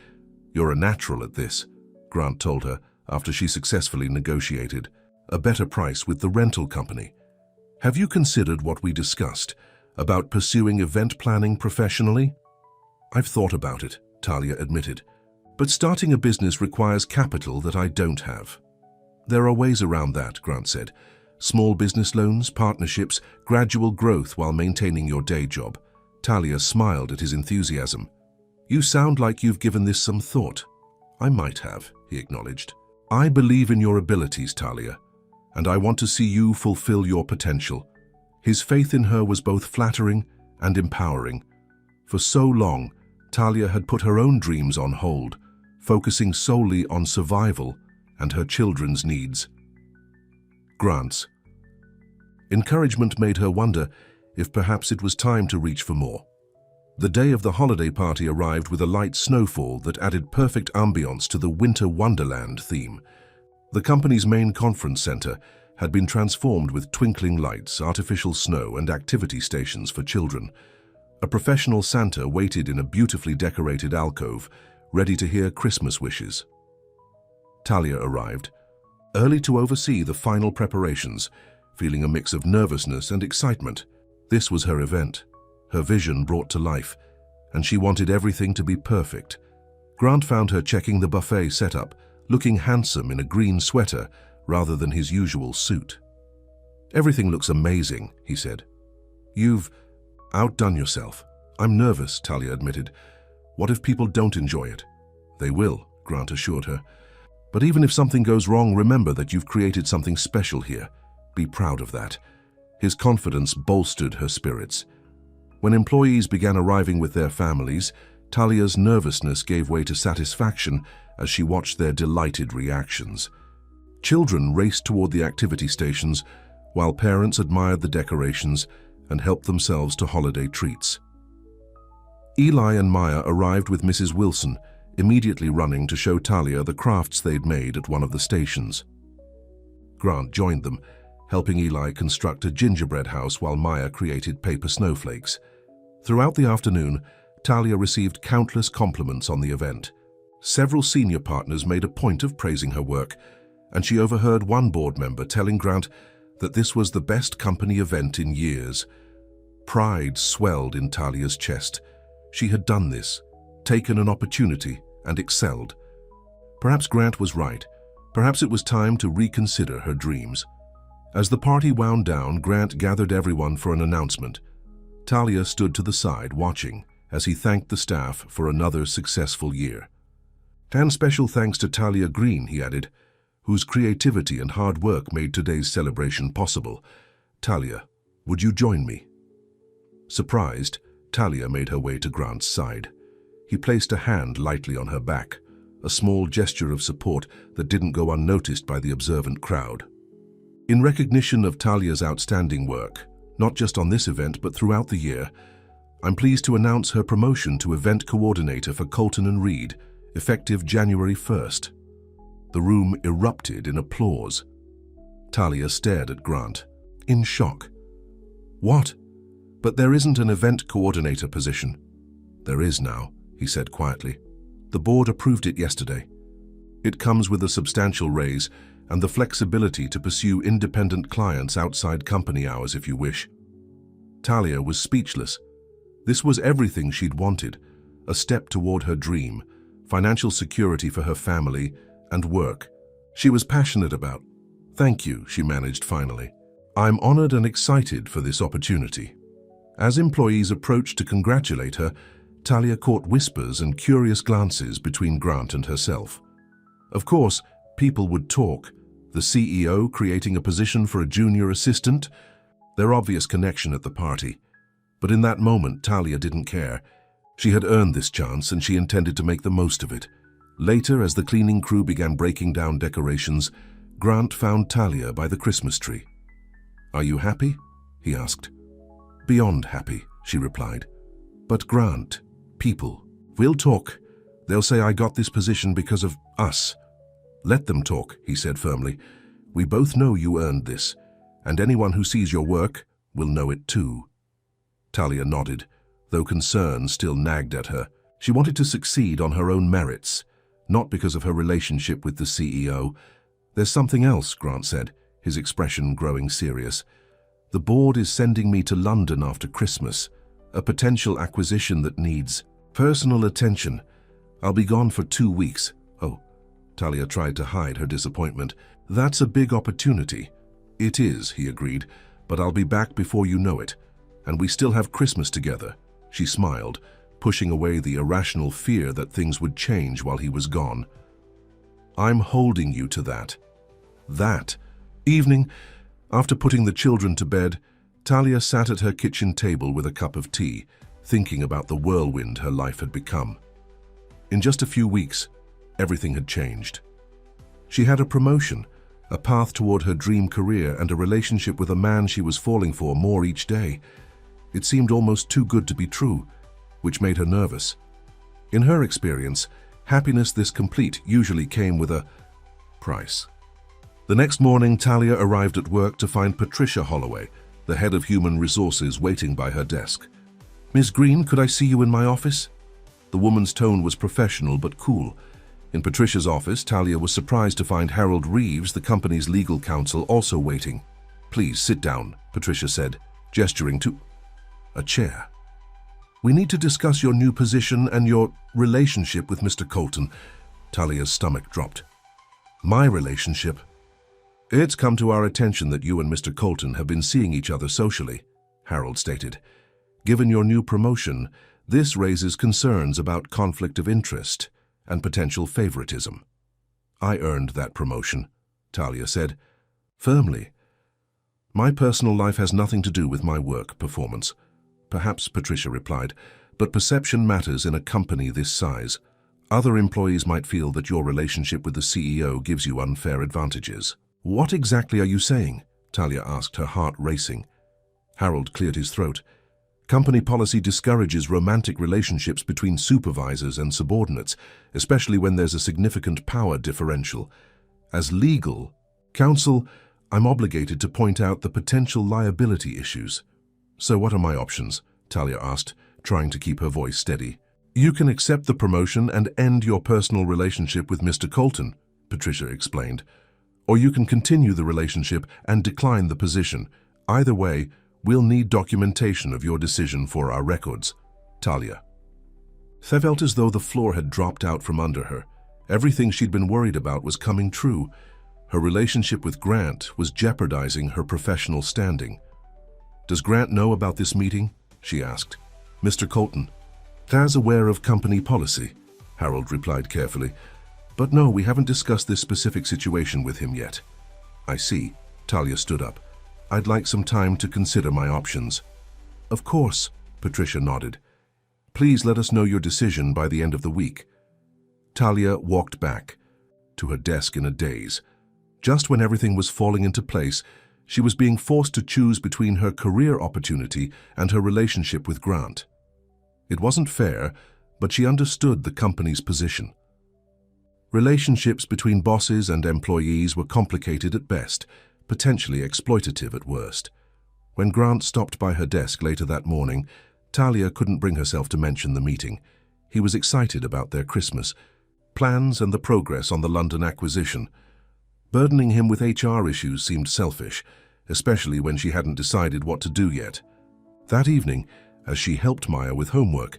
"You're a natural at this," Grant told her after she successfully negotiated a better price with the rental company. "Have you considered what we discussed about pursuing event planning professionally?" "I've thought about it," Talia admitted. But starting a business requires capital that I don't have. There are ways around that, Grant said. Small business loans, partnerships, gradual growth while maintaining your day job. Talia smiled at his enthusiasm. You sound like you've given this some thought. I might have, he acknowledged. I believe in your abilities, Talia, and I want to see you fulfill your potential. His faith in her was both flattering and empowering. For so long, Talia had put her own dreams on hold, focusing solely on survival and her children's needs. Grant's encouragement made her wonder if perhaps it was time to reach for more. The day of the holiday party arrived with a light snowfall that added perfect ambience to the winter wonderland theme. The company's main conference center had been transformed with twinkling lights, artificial snow, and activity stations for children. A professional Santa waited in a beautifully decorated alcove, ready to hear Christmas wishes. Talia arrived, early to oversee the final preparations, feeling a mix of nervousness and excitement. This was her event, her vision brought to life, and she wanted everything to be perfect. Grant found her checking the buffet setup, looking handsome in a green sweater rather than his usual suit. Everything looks amazing, he said. You've outdone yourself. I'm nervous, Talia admitted. What if people don't enjoy it? They will, Grant assured her. But even if something goes wrong, remember that you've created something special here. Be proud of that. His confidence bolstered her spirits. When employees began arriving with their families, Talia's nervousness gave way to satisfaction as she watched their delighted reactions. Children raced toward the activity stations, while parents admired the decorations and helped themselves to holiday treats. Eli and Maya arrived with Mrs. Wilson, immediately running to show Talia the crafts they'd made at one of the stations. Grant joined them, helping Eli construct a gingerbread house while Maya created paper snowflakes. Throughout the afternoon, Talia received countless compliments on the event. Several senior partners made a point of praising her work, and she overheard one board member telling Grant that this was the best company event in years. Pride swelled in Talia's chest. She had done this, taken an opportunity, and excelled. Perhaps Grant was right. Perhaps it was time to reconsider her dreams. As the party wound down, Grant gathered everyone for an announcement. Talia stood to the side, watching, as he thanked the staff for another successful year. And special thanks to Talia Green, he added, whose creativity and hard work made today's celebration possible. Talia, would you join me? Surprised, Talia made her way to Grant's side. He placed a hand lightly on her back, a small gesture of support that didn't go unnoticed by the observant crowd. In recognition of Talia's outstanding work, not just on this event but throughout the year, I'm pleased to announce her promotion to event coordinator for Colton and Reed, effective January 1st. The room erupted in applause. Talia stared at Grant, in shock. What? But there isn't an event coordinator position. There is now, he said quietly. The board approved it yesterday. It comes with a substantial raise and the flexibility to pursue independent clients outside company hours if you wish. Talia was speechless. This was everything she'd wanted, a step toward her dream, financial security for her family, and work she was passionate about. Thank you, she managed finally. I'm honored and excited for this opportunity. As employees approached to congratulate her, Talia caught whispers and curious glances between Grant and herself. Of course, people would talk, the CEO creating a position for a junior assistant, their obvious connection at the party. But in that moment, Talia didn't care. She had earned this chance and she intended to make the most of it. Later, as the cleaning crew began breaking down decorations, Grant found Talia by the Christmas tree. Are you happy? He asked. Beyond happy, she replied. But Grant, people, we'll talk. They'll say I got this position because of us. Let them talk, he said firmly. We both know you earned this, and anyone who sees your work will know it too. Talia nodded, though concern still nagged at her. She wanted to succeed on her own merits, not because of her relationship with the CEO. There's something else, Grant said, his expression growing serious. The board is sending me to London after Christmas, a potential acquisition that needs personal attention. I'll be gone for 2 weeks. Oh, Talia tried to hide her disappointment. That's a big opportunity. It is, he agreed, but I'll be back before you know it. And we still have Christmas together. She smiled, pushing away the irrational fear that things would change while he was gone. I'm holding you to that. That evening, after putting the children to bed, Talia sat at her kitchen table with a cup of tea, thinking about the whirlwind her life had become. In just a few weeks, everything had changed. She had a promotion, a path toward her dream career, and a relationship with a man she was falling for more each day. It seemed almost too good to be true, which made her nervous. In her experience, happiness this complete usually came with a price. The next morning, Talia arrived at work to find Patricia Holloway, the head of human resources, waiting by her desk. "Ms. Green, could I see you in my office?" The woman's tone was professional but cool. In Patricia's office, Talia was surprised to find Harold Reeves, the company's legal counsel, also waiting. "Please sit down," Patricia said, gesturing to a chair. "We need to discuss your new position and your relationship with Mr. Colton." Talia's stomach dropped. "My relationship?" "It's come to our attention that you and Mr. Colton have been seeing each other socially," Harold stated. "Given your new promotion, this raises concerns about conflict of interest and potential favoritism." "I earned that promotion," Talia said, firmly. "My personal life has nothing to do with my work performance." "Perhaps," Patricia replied, "but perception matters in a company this size. Other employees might feel that your relationship with the CEO gives you unfair advantages." "What exactly are you saying?" Talia asked, her heart racing. Harold cleared his throat. "Company policy discourages romantic relationships between supervisors and subordinates, especially when there's a significant power differential. As legal counsel, I'm obligated to point out the potential liability issues." "So what are my options?" Talia asked, trying to keep her voice steady. "You can accept the promotion and end your personal relationship with Mr. Colton," Patricia explained. "Or you can continue the relationship and decline the position. Either way, we'll need documentation of your decision for our records." Talia felt as though the floor had dropped out from under her. Everything she'd been worried about was coming true. Her relationship with Grant was jeopardizing her professional standing. "Does Grant know about this meeting?" she asked. "Mr. Colton is aware of company policy," Harold replied carefully. "But no, we haven't discussed this specific situation with him yet." "I see." Talia stood up. "I'd like some time to consider my options." "Of course," Patricia nodded. "Please let us know your decision by the end of the week." Talia walked back to her desk in a daze. Just when everything was falling into place, she was being forced to choose between her career opportunity and her relationship with Grant. It wasn't fair, but she understood the company's position. Relationships between bosses and employees were complicated at best, potentially exploitative at worst. When Grant stopped by her desk later that morning, Talia couldn't bring herself to mention the meeting. He was excited about their Christmas plans and the progress on the London acquisition. Burdening him with HR issues seemed selfish, especially when she hadn't decided what to do yet. That evening, as she helped Maya with homework,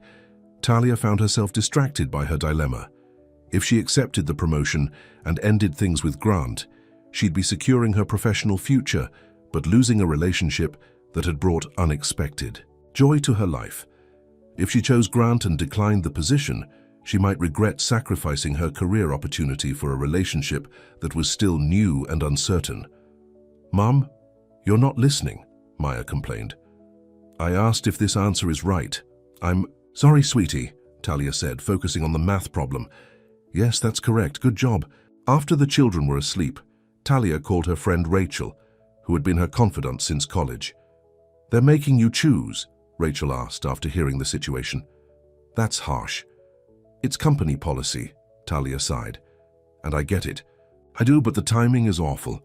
Talia found herself distracted by her dilemma. If she accepted the promotion and ended things with Grant, she'd be securing her professional future, but losing a relationship that had brought unexpected joy to her life. If she chose Grant and declined the position, she might regret sacrificing her career opportunity for a relationship that was still new and uncertain. "Mom, you're not listening," Maya complained. "I asked if this answer is right." "I'm sorry, sweetie," Talia said, focusing on the math problem. "Yes, that's correct. Good job." After the children were asleep, Talia called her friend Rachel, who had been her confidant since college. "They're making you choose?" Rachel asked after hearing the situation. "That's harsh." "It's company policy," Talia sighed. "And I get it." "I do, but the timing is awful."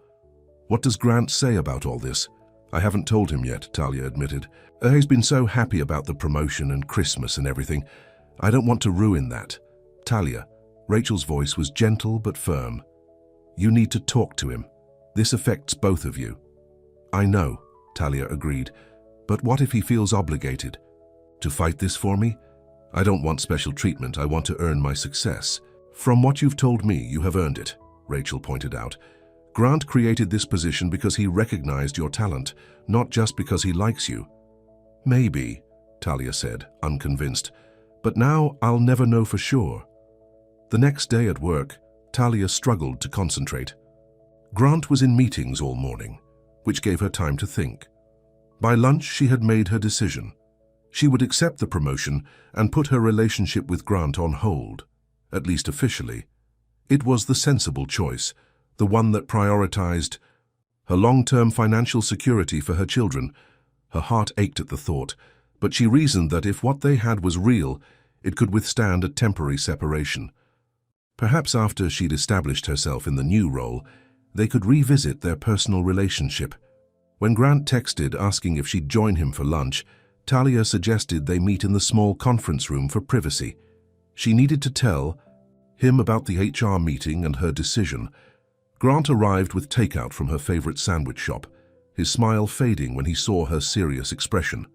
"What does Grant say about all this?" "I haven't told him yet," Talia admitted. "He's been so happy about the promotion and Christmas and everything. I don't want to ruin that." "Talia," Rachel's voice was gentle but firm. "You need to talk to him. This affects both of you." "I know," Talia agreed. "But what if he feels obligated?" "To fight this for me?" I don't want special treatment, I want to earn my success. From what you've told me, you have earned it, Rachel pointed out. Grant created this position because he recognized your talent, not just because he likes you. Maybe, Talia said, unconvinced, but now I'll never know for sure. The next day at work, Talia struggled to concentrate. Grant was in meetings all morning, which gave her time to think. By lunch, she had made her decision. She would accept the promotion and put her relationship with Grant on hold, at least officially. It was the sensible choice, the one that prioritized her long-term financial security for her children. Her heart ached at the thought, but she reasoned that if what they had was real, it could withstand a temporary separation. Perhaps after she'd established herself in the new role, they could revisit their personal relationship. When Grant texted asking if she'd join him for lunch, Talia suggested they meet in the small conference room for privacy. She needed to tell him about the HR meeting and her decision. Grant arrived with takeout from her favorite sandwich shop, his smile fading when he saw her serious expression.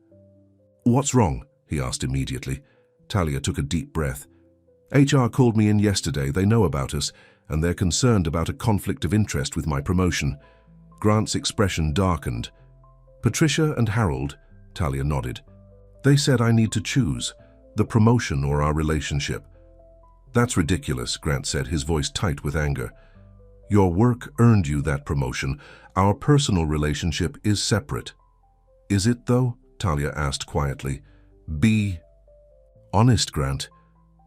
"What's wrong?" he asked immediately. Talia took a deep breath. "HR called me in yesterday. They know about us, and they're concerned about a conflict of interest with my promotion." Grant's expression darkened. "Patricia and Harold," Talia nodded. "They said I need to choose, the promotion or our relationship." "That's ridiculous," Grant said, his voice tight with anger. "Your work earned you that promotion. Our personal relationship is separate." "Is it, though?" Talia asked quietly. "Be honest, Grant.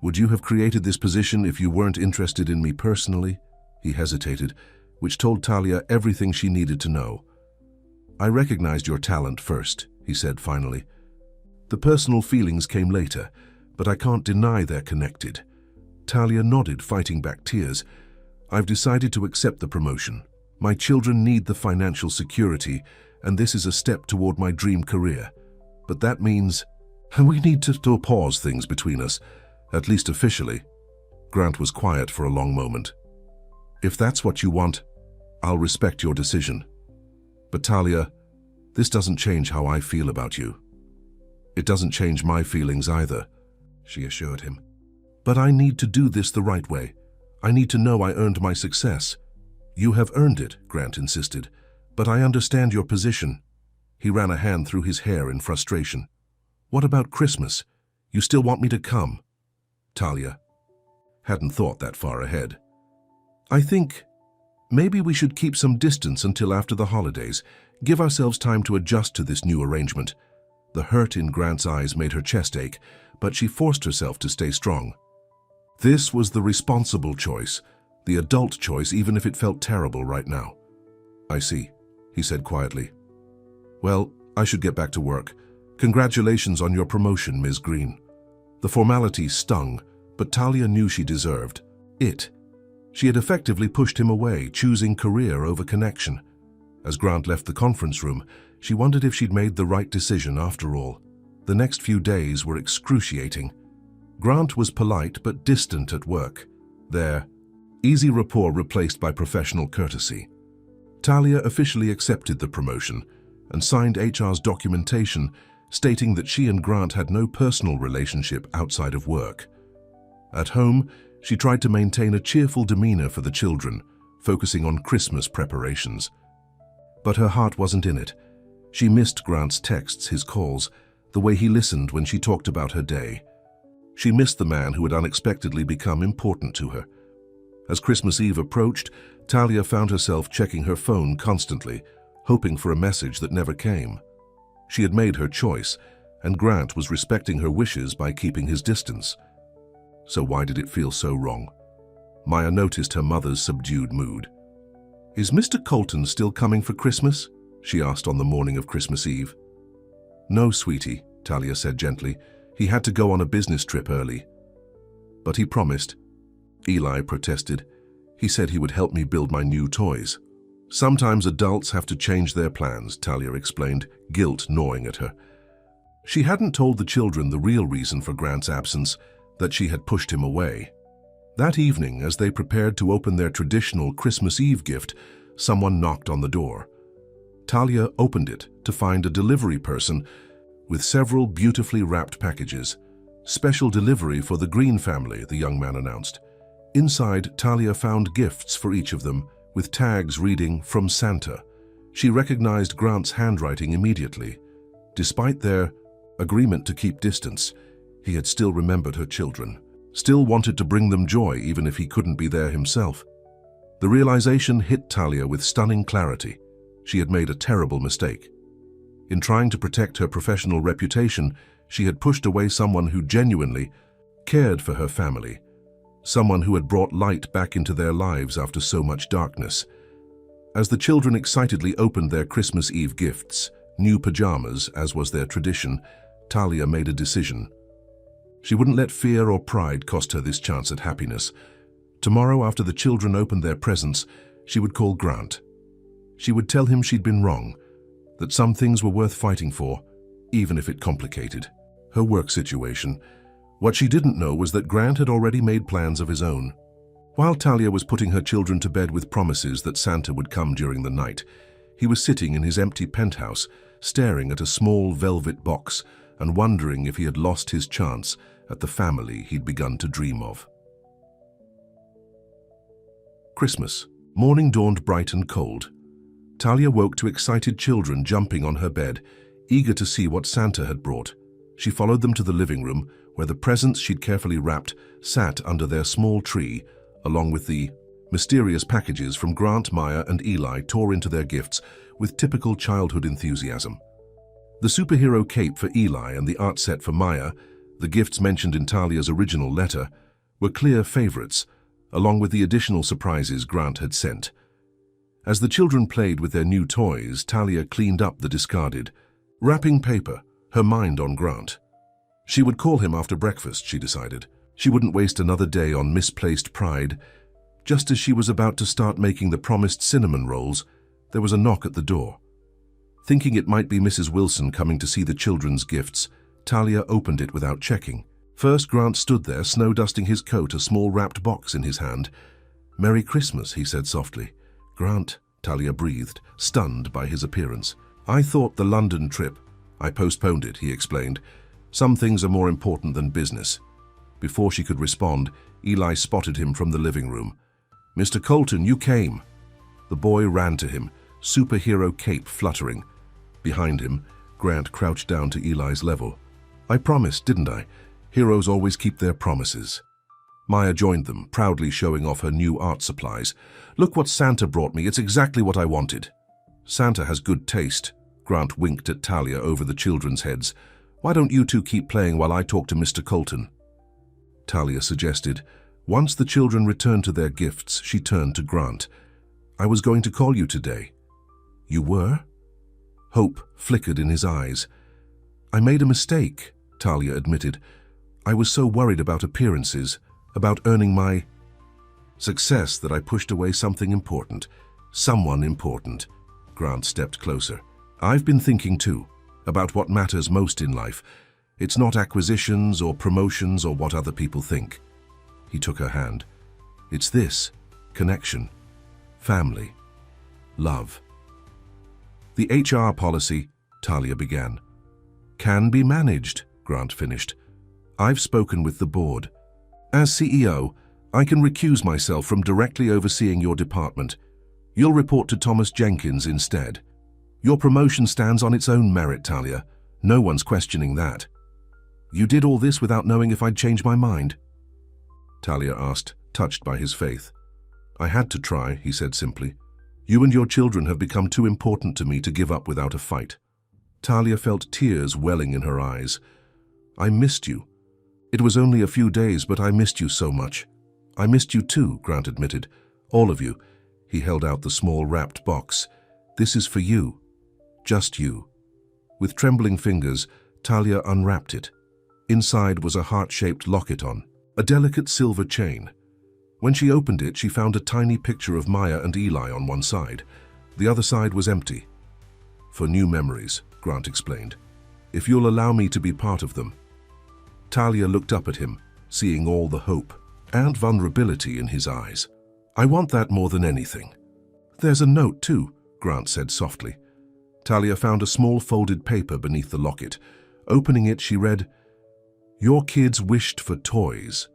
Would you have created this position if you weren't interested in me personally?" He hesitated, which told Talia everything she needed to know. "I recognized your talent first," he said finally. "The personal feelings came later, but I can't deny they're connected." Talia nodded, fighting back tears. "I've decided to accept the promotion. My children need the financial security, and this is a step toward my dream career. But that means we need to pause things between us, at least officially." Grant was quiet for a long moment. "If that's what you want, I'll respect your decision. But Talia, this doesn't change how I feel about you." "It doesn't change my feelings either," she assured him. "But I need to do this the right way. I need to know I earned my success." "You have earned it," Grant insisted, "but I understand your position." He ran a hand through his hair in frustration. "What about Christmas? You still want me to come?" Talia hadn't thought that far ahead. "I think maybe we should keep some distance until after the holidays, give ourselves time to adjust to this new arrangement." The hurt in Grant's eyes made her chest ache, but she forced herself to stay strong. This was the responsible choice, the adult choice, even if it felt terrible right now. "I see," he said quietly. "Well, I should get back to work. Congratulations on your promotion, Ms. Green." The formality stung, but Talia knew she deserved it. She had effectively pushed him away, choosing career over connection. As Grant left the conference room, she wondered if she'd made the right decision after all. The next few days were excruciating. Grant was polite but distant at work. Their easy rapport replaced by professional courtesy. Talia officially accepted the promotion and signed HR's documentation stating that she and Grant had no personal relationship outside of work. At home, she tried to maintain a cheerful demeanor for the children, focusing on Christmas preparations. But her heart wasn't in it. She missed Grant's texts, his calls, the way he listened when she talked about her day. She missed the man who had unexpectedly become important to her. As Christmas Eve approached, Talia found herself checking her phone constantly, hoping for a message that never came. She had made her choice, and Grant was respecting her wishes by keeping his distance. So why did it feel so wrong? Maya noticed her mother's subdued mood. "Is Mr. Colton still coming for Christmas?" she asked on the morning of Christmas Eve. "No, sweetie," Talia said gently. "He had to go on a business trip early." "But he promised." Eli protested. "He said he would help me build my new toys." "Sometimes adults have to change their plans," Talia explained, guilt gnawing at her. She hadn't told the children the real reason for Grant's absence, that she had pushed him away. That evening, as they prepared to open their traditional Christmas Eve gift, someone knocked on the door. Talia opened it to find a delivery person with several beautifully wrapped packages. Special delivery for the Green family, the young man announced. Inside, Talia found gifts for each of them, with tags reading, "From Santa." She recognized Grant's handwriting immediately. Despite their agreement to keep distance, he had still remembered her children, still wanted to bring them joy even if he couldn't be there himself. The realization hit Talia with stunning clarity. She had made a terrible mistake. In trying to protect her professional reputation, she had pushed away someone who genuinely cared for her family, someone who had brought light back into their lives after so much darkness. As the children excitedly opened their Christmas Eve gifts, new pajamas, as was their tradition, Talia made a decision. She wouldn't let fear or pride cost her this chance at happiness. Tomorrow, after the children opened their presents, she would call Grant. She would tell him she'd been wrong, that some things were worth fighting for, even if it complicated her work situation. What she didn't know was that Grant had already made plans of his own. While Talia was putting her children to bed with promises that Santa would come during the night, he was sitting in his empty penthouse, staring at a small velvet box and wondering if he had lost his chance at the family he'd begun to dream of. Christmas. Morning dawned bright and cold. Talia woke to excited children jumping on her bed, eager to see what Santa had brought. She followed them to the living room, where the presents she'd carefully wrapped sat under their small tree, along with the mysterious packages from Grant, Maya, and Eli tore into their gifts with typical childhood enthusiasm. The superhero cape for Eli and the art set for Maya, the gifts mentioned in Talia's original letter, were clear favorites, along with the additional surprises Grant had sent. As the children played with their new toys, Talia cleaned up the discarded wrapping paper, her mind on Grant. She would call him after breakfast, she decided. She wouldn't waste another day on misplaced pride. Just as she was about to start making the promised cinnamon rolls, there was a knock at the door. Thinking it might be Mrs. Wilson coming to see the children's gifts, Talia opened it without checking. First, Grant stood there, snow-dusting his coat, a small wrapped box in his hand. "Merry Christmas," he said softly. "Grant," Talia breathed, stunned by his appearance. "I thought the London trip. I postponed it," he explained. "Some things are more important than business." Before she could respond, Eli spotted him from the living room. "Mr. Colton, you came." The boy ran to him, superhero cape fluttering. Behind him, Grant crouched down to Eli's level. "I promised, didn't I? Heroes always keep their promises." Maya joined them, proudly showing off her new art supplies. "Look what Santa brought me. It's exactly what I wanted." "Santa has good taste." Grant winked at Talia over the children's heads. "Why don't you two keep playing while I talk to Mr. Colton?" Talia suggested. Once the children returned to their gifts, she turned to Grant. "I was going to call you today." "You were?" Hope flickered in his eyes. "I made a mistake," Talia admitted. "I was so worried about appearances, about earning my success that I pushed away something important. Someone important." Grant stepped closer. "I've been thinking too, about what matters most in life. It's not acquisitions or promotions or what other people think." He took her hand. "It's this: connection, family, love." "The HR policy," Talia began. "Can be managed," Grant finished. "I've spoken with the board. As CEO, I can recuse myself from directly overseeing your department. You'll report to Thomas Jenkins instead. Your promotion stands on its own merit, Talia. No one's questioning that." "You did all this without knowing if I'd change my mind?" Talia asked, touched by his faith. "I had to try," he said simply. "You and your children have become too important to me to give up without a fight." Talia felt tears welling in her eyes. "I missed you. It was only a few days, but I missed you so much." "I missed you too," Grant admitted. "All of you." He held out the small wrapped box. "This is for you. Just you." With trembling fingers, Talia unwrapped it. Inside was a heart-shaped locket on a delicate silver chain. When she opened it, she found a tiny picture of Maya and Eli on one side. The other side was empty. "For new memories," Grant explained. "If you'll allow me to be part of them." Talia looked up at him, seeing all the hope and vulnerability in his eyes. "I want that more than anything." "There's a note too," Grant said softly. Talia found a small folded paper beneath the locket. Opening it, she read, Your kids wished for toys.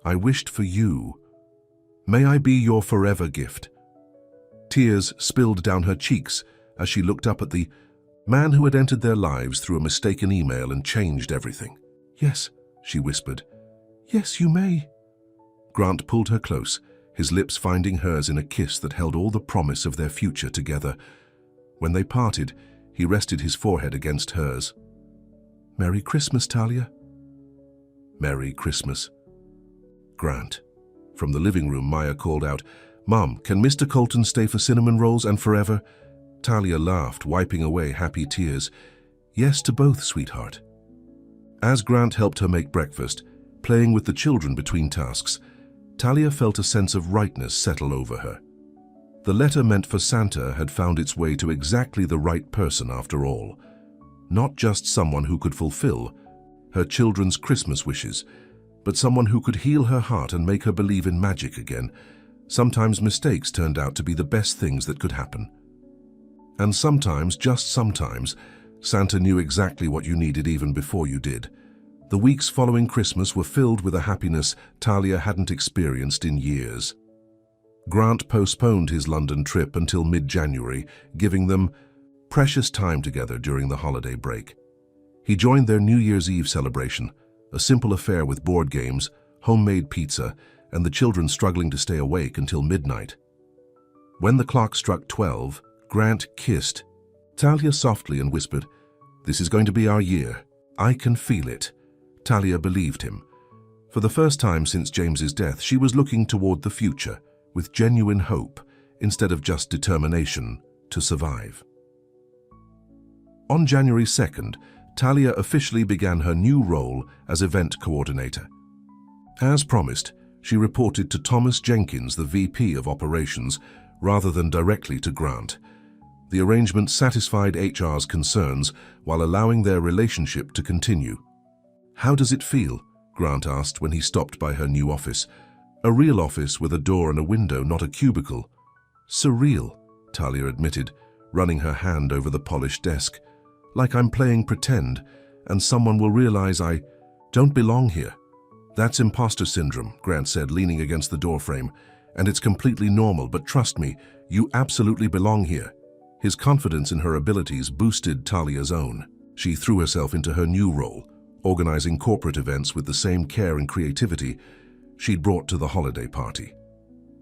I wished for you. May I be your forever gift. Tears spilled down her cheeks as she looked up at the man who had entered their lives through a mistaken email and changed everything. Yes, she whispered. Yes, you may. Grant pulled her close, his lips finding hers in a kiss that held all the promise of their future together. When they parted, he rested his forehead against hers. Merry Christmas, Talia. Merry Christmas. Grant. From the living room, Maya called out, Mom, can Mr. Colton stay for cinnamon rolls and forever? Talia laughed, wiping away happy tears. Yes to both, sweetheart. As Grant helped her make breakfast, playing with the children between tasks, Talia felt a sense of rightness settle over her. The letter meant for Santa had found its way to exactly the right person after all. Not just someone who could fulfill her children's Christmas wishes, but someone who could heal her heart and make her believe in magic again. Sometimes mistakes turned out to be the best things that could happen. And sometimes, just sometimes, Santa knew exactly what you needed even before you did. The weeks following Christmas were filled with a happiness Talia hadn't experienced in years. Grant postponed his London trip until mid-January, giving them precious time together during the holiday break. He joined their New Year's Eve celebration, a simple affair with board games, homemade pizza, and the children struggling to stay awake until midnight. When the clock struck 12, Grant kissed Talia softly and whispered, "This is going to be our year. I can feel it." Talia believed him. For the first time since James's death, she was looking toward the future with genuine hope instead of just determination to survive. On January 2nd, Talia officially began her new role as event coordinator. As promised, she reported to Thomas Jenkins, the VP of Operations, rather than directly to Grant. The arrangement satisfied HR's concerns while allowing their relationship to continue. "How does it feel?" Grant asked when he stopped by her new office. A real office with a door and a window, not a cubicle. "Surreal," Talia admitted, running her hand over the polished desk. "Like I'm playing pretend, and someone will realize I don't belong here." "That's imposter syndrome," Grant said, leaning against the doorframe. "And it's completely normal, but trust me, you absolutely belong here." His confidence in her abilities boosted Talia's own. She threw herself into her new role, organizing corporate events with the same care and creativity she'd brought to the holiday party.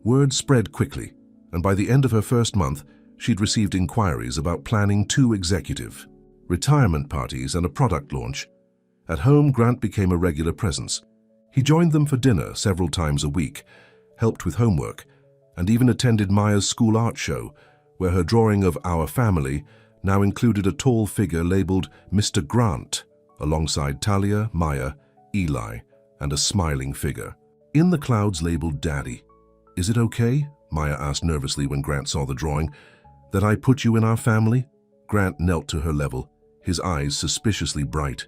Word spread quickly, and by the end of her first month, she'd received inquiries about planning 2 executive retirement parties and a product launch. At home, Grant became a regular presence. He joined them for dinner several times a week, helped with homework, and even attended Maya's school art show, where her drawing of our family now included a tall figure labeled Mr. Grant, alongside Talia, Maya, Eli, and a smiling figure. In the clouds labeled Daddy. "Is it okay?" Maya asked nervously when Grant saw the drawing. "That I put you in our family?" Grant knelt to her level, his eyes suspiciously bright.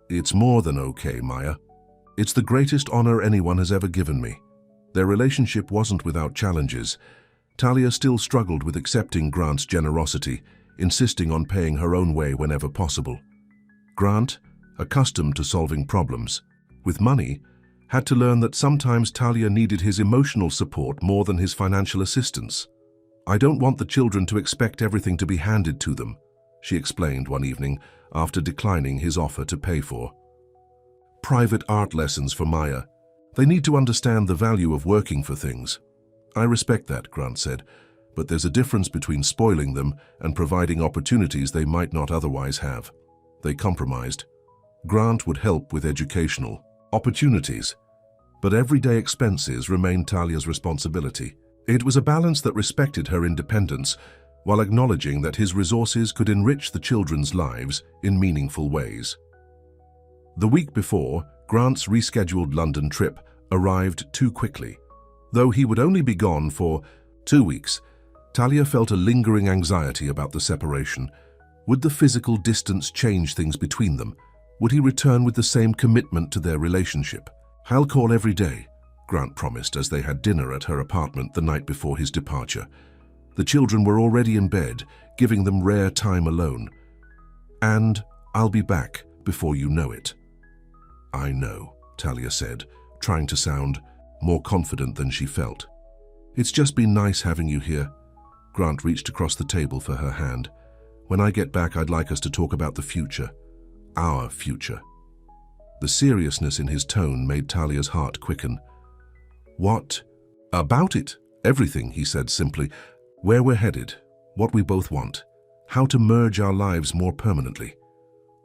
"It's more than okay, Maya. It's the greatest honor anyone has ever given me." Their relationship wasn't without challenges. Talia still struggled with accepting Grant's generosity, insisting on paying her own way whenever possible. Grant, accustomed to solving problems with money, had to learn that sometimes Talia needed his emotional support more than his financial assistance. "I don't want the children to expect everything to be handed to them," she explained one evening after declining his offer to pay for private art lessons for Maya. "They need to understand the value of working for things." "I respect that," Grant said, "but there's a difference between spoiling them and providing opportunities they might not otherwise have." They compromised. Grant would help with educational opportunities, but everyday expenses remained Talia's responsibility. It was a balance that respected her independence while acknowledging that his resources could enrich the children's lives in meaningful ways. The week before, Grant's rescheduled London trip arrived too quickly. Though he would only be gone for 2 weeks, Talia felt a lingering anxiety about the separation. Would the physical distance change things between them? Would he return with the same commitment to their relationship? "I'll call every day," Grant promised as they had dinner at her apartment the night before his departure. The children were already in bed, giving them rare time alone. "And I'll be back before you know it." "I know," Talia said, trying to sound more confident than she felt. "It's just been nice having you here." Grant reached across the table for her hand. "When I get back, I'd like us to talk about the future. Our future." The seriousness in his tone made Talia's heart quicken. "What?" "About it. Everything," he said simply. "Where we're headed, what we both want, how to merge our lives more permanently."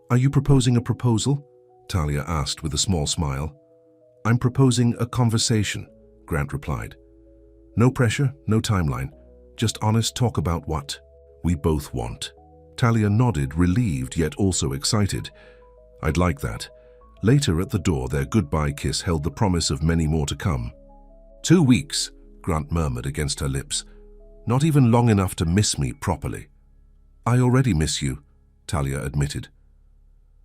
"Are you proposing a proposal?" Talia asked with a small smile. "I'm proposing a conversation," Grant replied. "No pressure, no timeline, just honest talk about what we both want." Talia nodded, relieved yet also excited. "I'd like that." Later at the door, their goodbye kiss held the promise of many more to come. 2 weeks, Grant murmured against her lips. "Not even long enough to miss me properly." "I already miss you," Talia admitted.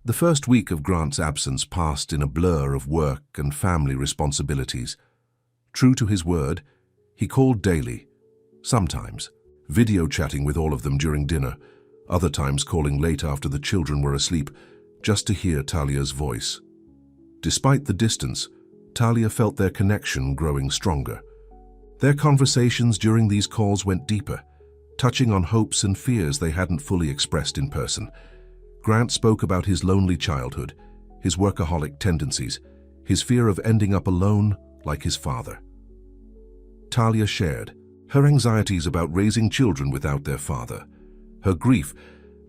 The first week of Grant's absence passed in a blur of work and family responsibilities. True to his word, he called daily, sometimes video chatting with all of them during dinner, other times calling late after the children were asleep, just to hear Talia's voice. Despite the distance, Talia felt their connection growing stronger. Their conversations during these calls went deeper, touching on hopes and fears they hadn't fully expressed in person. Grant spoke about his lonely childhood, his workaholic tendencies, his fear of ending up alone like his father. Talia shared her anxieties about raising children without their father, her grief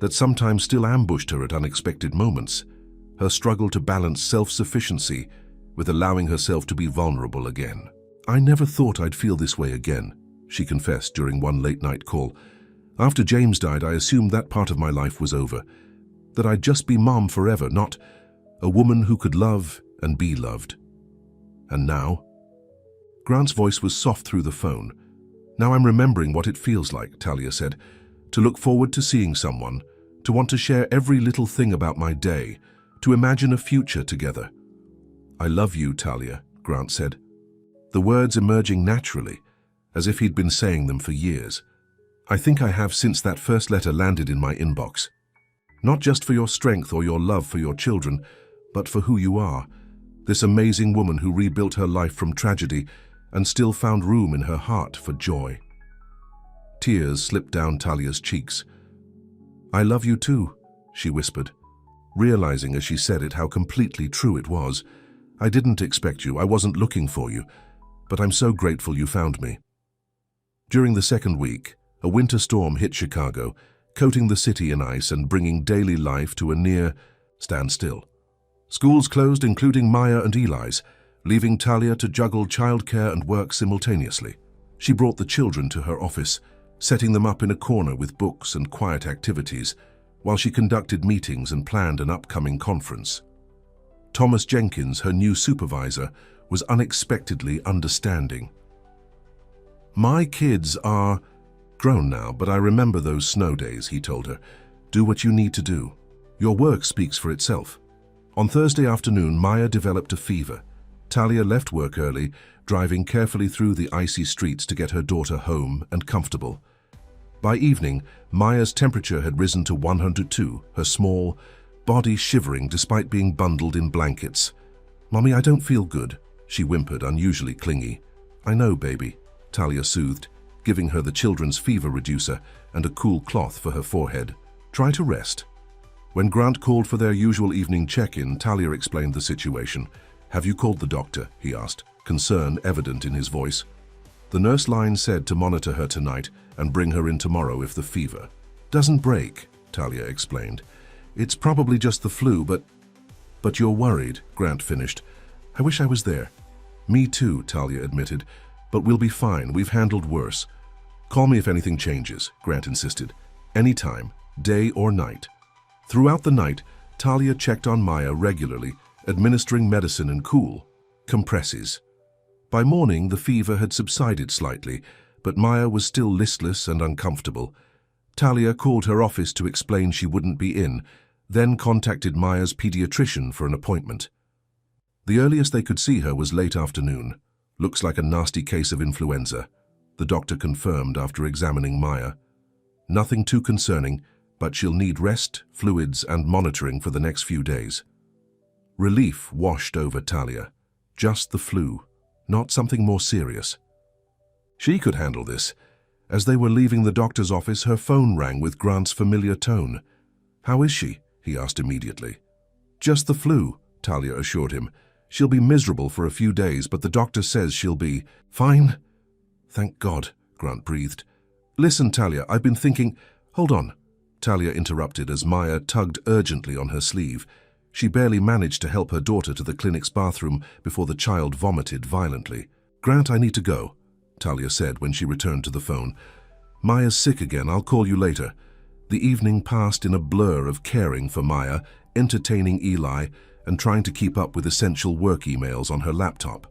that sometimes still ambushed her at unexpected moments, her struggle to balance self-sufficiency with allowing herself to be vulnerable again. "I never thought I'd feel this way again," she confessed during one late-night call. "After James died, I assumed that part of my life was over, that I'd just be mom forever, not a woman who could love and be loved. And now?" Grant's voice was soft through the phone. "Now I'm remembering what it feels like," Talia said, "to look forward to seeing someone, to want to share every little thing about my day, to imagine a future together." "I love you, Talia," Grant said, the words emerging naturally, as if he'd been saying them for years. "I think I have since that first letter landed in my inbox. Not just for your strength or your love for your children, but for who you are, this amazing woman who rebuilt her life from tragedy and still found room in her heart for joy." Tears slipped down Talia's cheeks. "I love you too," she whispered, realizing as she said it how completely true it was. "I didn't expect you, I wasn't looking for you, but I'm so grateful you found me." During the second week, a winter storm hit Chicago, coating the city in ice and bringing daily life to a near standstill. Schools closed, including Maya and Eli's, leaving Talia to juggle childcare and work simultaneously. She brought the children to her office, setting them up in a corner with books and quiet activities, while she conducted meetings and planned an upcoming conference. Thomas Jenkins, her new supervisor, was unexpectedly understanding. "My kids are grown now, but I remember those snow days," he told her. "Do what you need to do. Your work speaks for itself." On Thursday afternoon, Maya developed a fever. Talia left work early, driving carefully through the icy streets to get her daughter home and comfortable. By evening, Maya's temperature had risen to 102, her small body shivering despite being bundled in blankets. "Mommy, I don't feel good," she whimpered, unusually clingy. "I know, baby," Talia soothed, giving her the children's fever reducer and a cool cloth for her forehead. "Try to rest." When Grant called for their usual evening check-in, Talia explained the situation. "Have you called the doctor?" he asked, concern evident in his voice. "The nurse line said to monitor her tonight and bring her in tomorrow if the fever doesn't break," Talia explained. "It's probably just the flu, but you're worried," Grant finished. "I wish I was there." "Me too," Talia admitted, "but we'll be fine. We've handled worse." "Call me if anything changes," Grant insisted. "Anytime, day or night." Throughout the night, Talia checked on Maya regularly, administering medicine and cool compresses. By morning, the fever had subsided slightly, but Maya was still listless and uncomfortable. Talia called her office to explain she wouldn't be in, then contacted Maya's pediatrician for an appointment. The earliest they could see her was late afternoon. "Looks like a nasty case of influenza," the doctor confirmed after examining Maya. "Nothing too concerning, but she'll need rest, fluids, and monitoring for the next few days." Relief washed over Talia. Just the flu, not something more serious. She could handle this. As they were leaving the doctor's office, her phone rang with Grant's familiar tone. "How is she?" he asked immediately. "Just the flu," Talia assured him. "She'll be miserable for a few days, but the doctor says she'll be fine." "Thank God," Grant breathed. "Listen, Talia, I've been thinking—" "Hold on," Talia interrupted as Maya tugged urgently on her sleeve. She barely managed to help her daughter to the clinic's bathroom before the child vomited violently. "Grant, I need to go," Talia said when she returned to the phone. "Maya's sick again. I'll call you later." The evening passed in a blur of caring for Maya, entertaining Eli, and trying to keep up with essential work emails on her laptop.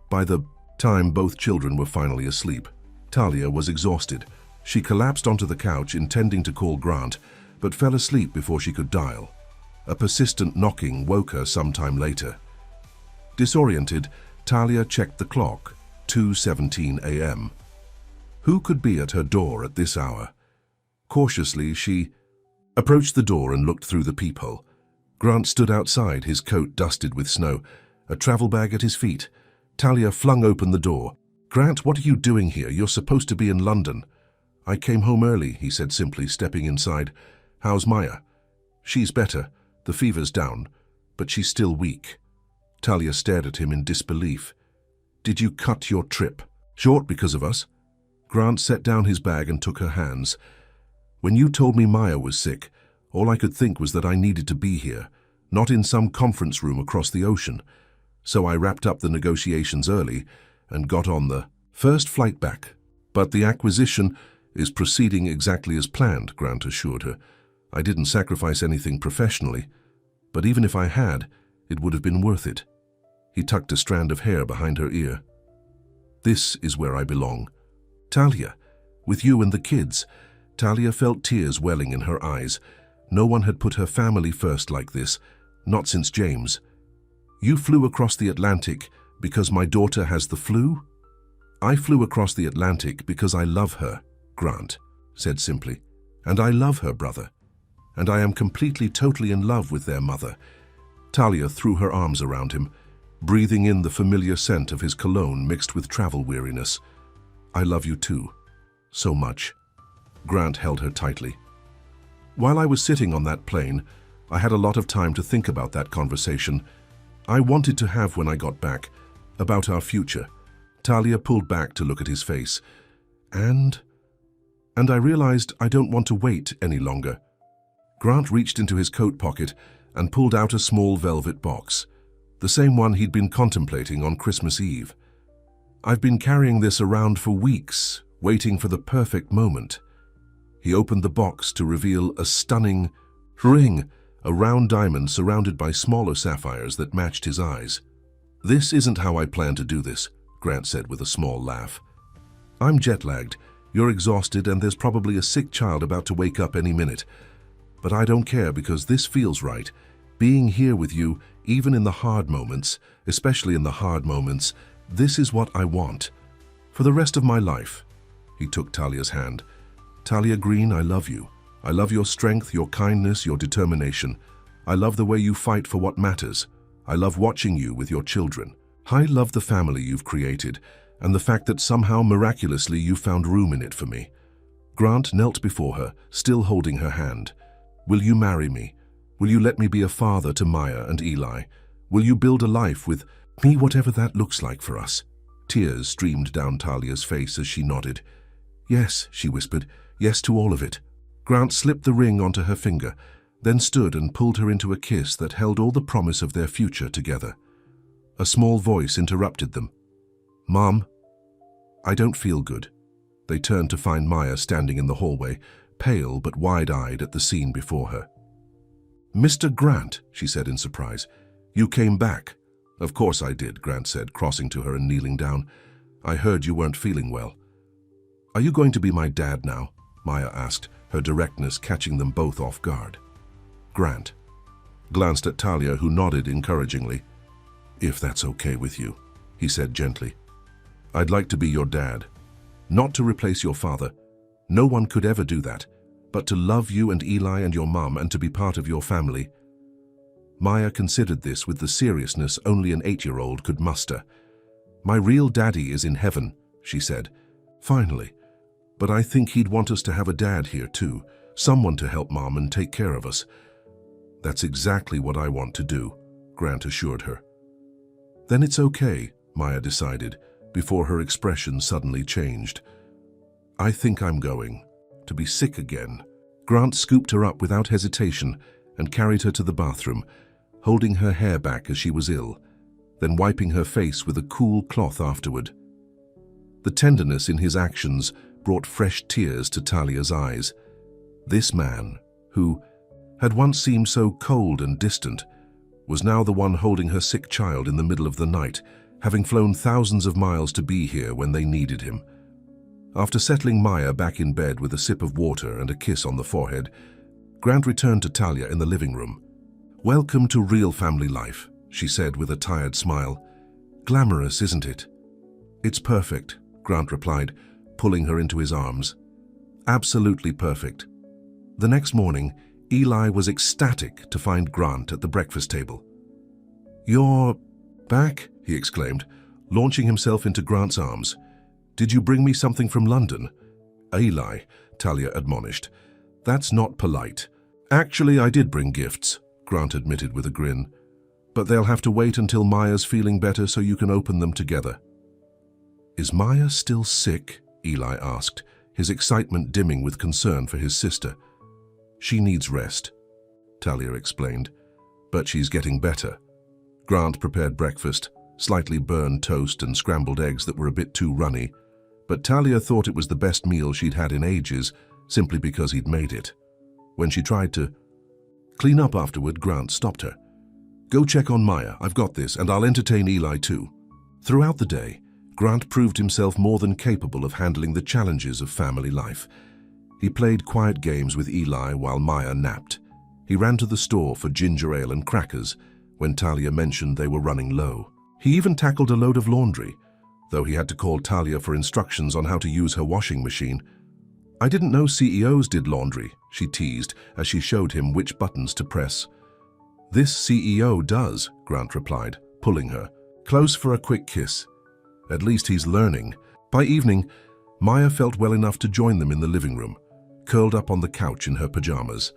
By the time both children were finally asleep, Talia was exhausted. She collapsed onto the couch, intending to call Grant, but fell asleep before she could dial. A persistent knocking woke her sometime later. Disoriented, Talia checked the clock, 2:17 a.m. Who could be at her door at this hour? Cautiously, she approached the door and looked through the peephole. Grant stood outside, his coat dusted with snow, a travel bag at his feet. Talia flung open the door. "Grant, what are you doing here? You're supposed to be in London." "I came home early," he said simply, stepping inside. "How's Maya?" "She's better. The fever's down, but she's still weak." Talia stared at him in disbelief. "Did you cut your trip short because of us?" Grant set down his bag and took her hands. "When you told me Maya was sick, all I could think was that I needed to be here, not in some conference room across the ocean. So I wrapped up the negotiations early and got on the first flight back. But the acquisition is proceeding exactly as planned," Grant assured her. "I didn't sacrifice anything professionally, but even if I had, it would have been worth it." He tucked a strand of hair behind her ear. "This is where I belong. Talia, with you and the kids." Talia felt tears welling in her eyes. No one had put her family first like this, not since James. "You flew across the Atlantic because my daughter has the flu?" "I flew across the Atlantic because I love her," Grant said simply. "And I love her brother. And I am completely, totally in love with their mother." Talia threw her arms around him, breathing in the familiar scent of his cologne mixed with travel weariness. "I love you too. So much." Grant held her tightly. "While I was sitting on that plane, I had a lot of time to think about that conversation I wanted to have when I got back, about our future." Talia pulled back to look at his face. And I realized I don't want to wait any longer." Grant reached into his coat pocket and pulled out a small velvet box, the same one he'd been contemplating on Christmas Eve. "I've been carrying this around for weeks, waiting for the perfect moment." He opened the box to reveal a stunning ring, a round diamond surrounded by smaller sapphires that matched his eyes. "This isn't how I plan to do this," Grant said with a small laugh. "I'm jet-lagged, you're exhausted, and there's probably a sick child about to wake up any minute. But I don't care because this feels right. Being here with you, even in the hard moments, especially in the hard moments, this is what I want. For the rest of my life." He took Talia's hand. "Talia Green, I love you. I love your strength, your kindness, your determination. I love the way you fight for what matters. I love watching you with your children. I love the family you've created, and the fact that somehow, miraculously, you found room in it for me." Grant knelt before her, still holding her hand. "Will you marry me? Will you let me be a father to Maya and Eli? Will you build a life with me, whatever that looks like for us?" Tears streamed down Talia's face as she nodded. "Yes," she whispered, "yes to all of it." Grant slipped the ring onto her finger, then stood and pulled her into a kiss that held all the promise of their future together. A small voice interrupted them. "Mom, I don't feel good." They turned to find Maya standing in the hallway, pale but wide-eyed at the scene before her. "Mr. Grant," she said in surprise, "you came back." "Of course I did," Grant said, crossing to her and kneeling down. "I heard you weren't feeling well." "Are you going to be my dad now?" Maya asked, her directness catching them both off guard. Grant glanced at Talia, who nodded encouragingly. "If that's okay with you," he said gently. "I'd like to be your dad. Not to replace your father. No one could ever do that. But to love you and Eli and your mom and to be part of your family." Maya considered this with the seriousness only an 8-year-old could muster. "My real daddy is in heaven," she said. "Finally. But I think he'd want us to have a dad here too, someone to help Mom and take care of us." "That's exactly what I want to do," Grant assured her. "Then it's okay," Maya decided, before her expression suddenly changed. "I think I'm going to be sick again." Grant scooped her up without hesitation and carried her to the bathroom, holding her hair back as she was ill, then wiping her face with a cool cloth afterward. The tenderness in his actions brought fresh tears to Talia's eyes. This man, who had once seemed so cold and distant, was now the one holding her sick child in the middle of the night, having flown thousands of miles to be here when they needed him. After settling Maya back in bed with a sip of water and a kiss on the forehead, Grant returned to Talia in the living room. "Welcome to real family life," she said with a tired smile. "Glamorous, isn't it?" "It's perfect," Grant replied, pulling her into his arms. "Absolutely perfect." The next morning, Eli was ecstatic to find Grant at the breakfast table. "You're back?" he exclaimed, launching himself into Grant's arms. "Did you bring me something from London?" "Eli," Talia admonished, "that's not polite." "Actually, I did bring gifts," Grant admitted with a grin. "But they'll have to wait until Maya's feeling better so you can open them together." "Is Maya still sick?" Eli asked, his excitement dimming with concern for his sister. "She needs rest," Talia explained, "but she's getting better." Grant prepared breakfast, slightly burned toast and scrambled eggs that were a bit too runny, but Talia thought it was the best meal she'd had in ages, simply because he'd made it. When she tried to clean up afterward, Grant stopped her. "Go check on Maya, I've got this, and I'll entertain Eli too." Throughout the day, Grant proved himself more than capable of handling the challenges of family life. He played quiet games with Eli while Maya napped. He ran to the store for ginger ale and crackers when Talia mentioned they were running low. He even tackled a load of laundry, though he had to call Talia for instructions on how to use her washing machine. "I didn't know CEOs did laundry," she teased as she showed him which buttons to press. "This CEO does," Grant replied, pulling her close for a quick kiss. At least he's learning. By evening, Maya felt well enough to join them in the living room, curled up on the couch in her pajamas.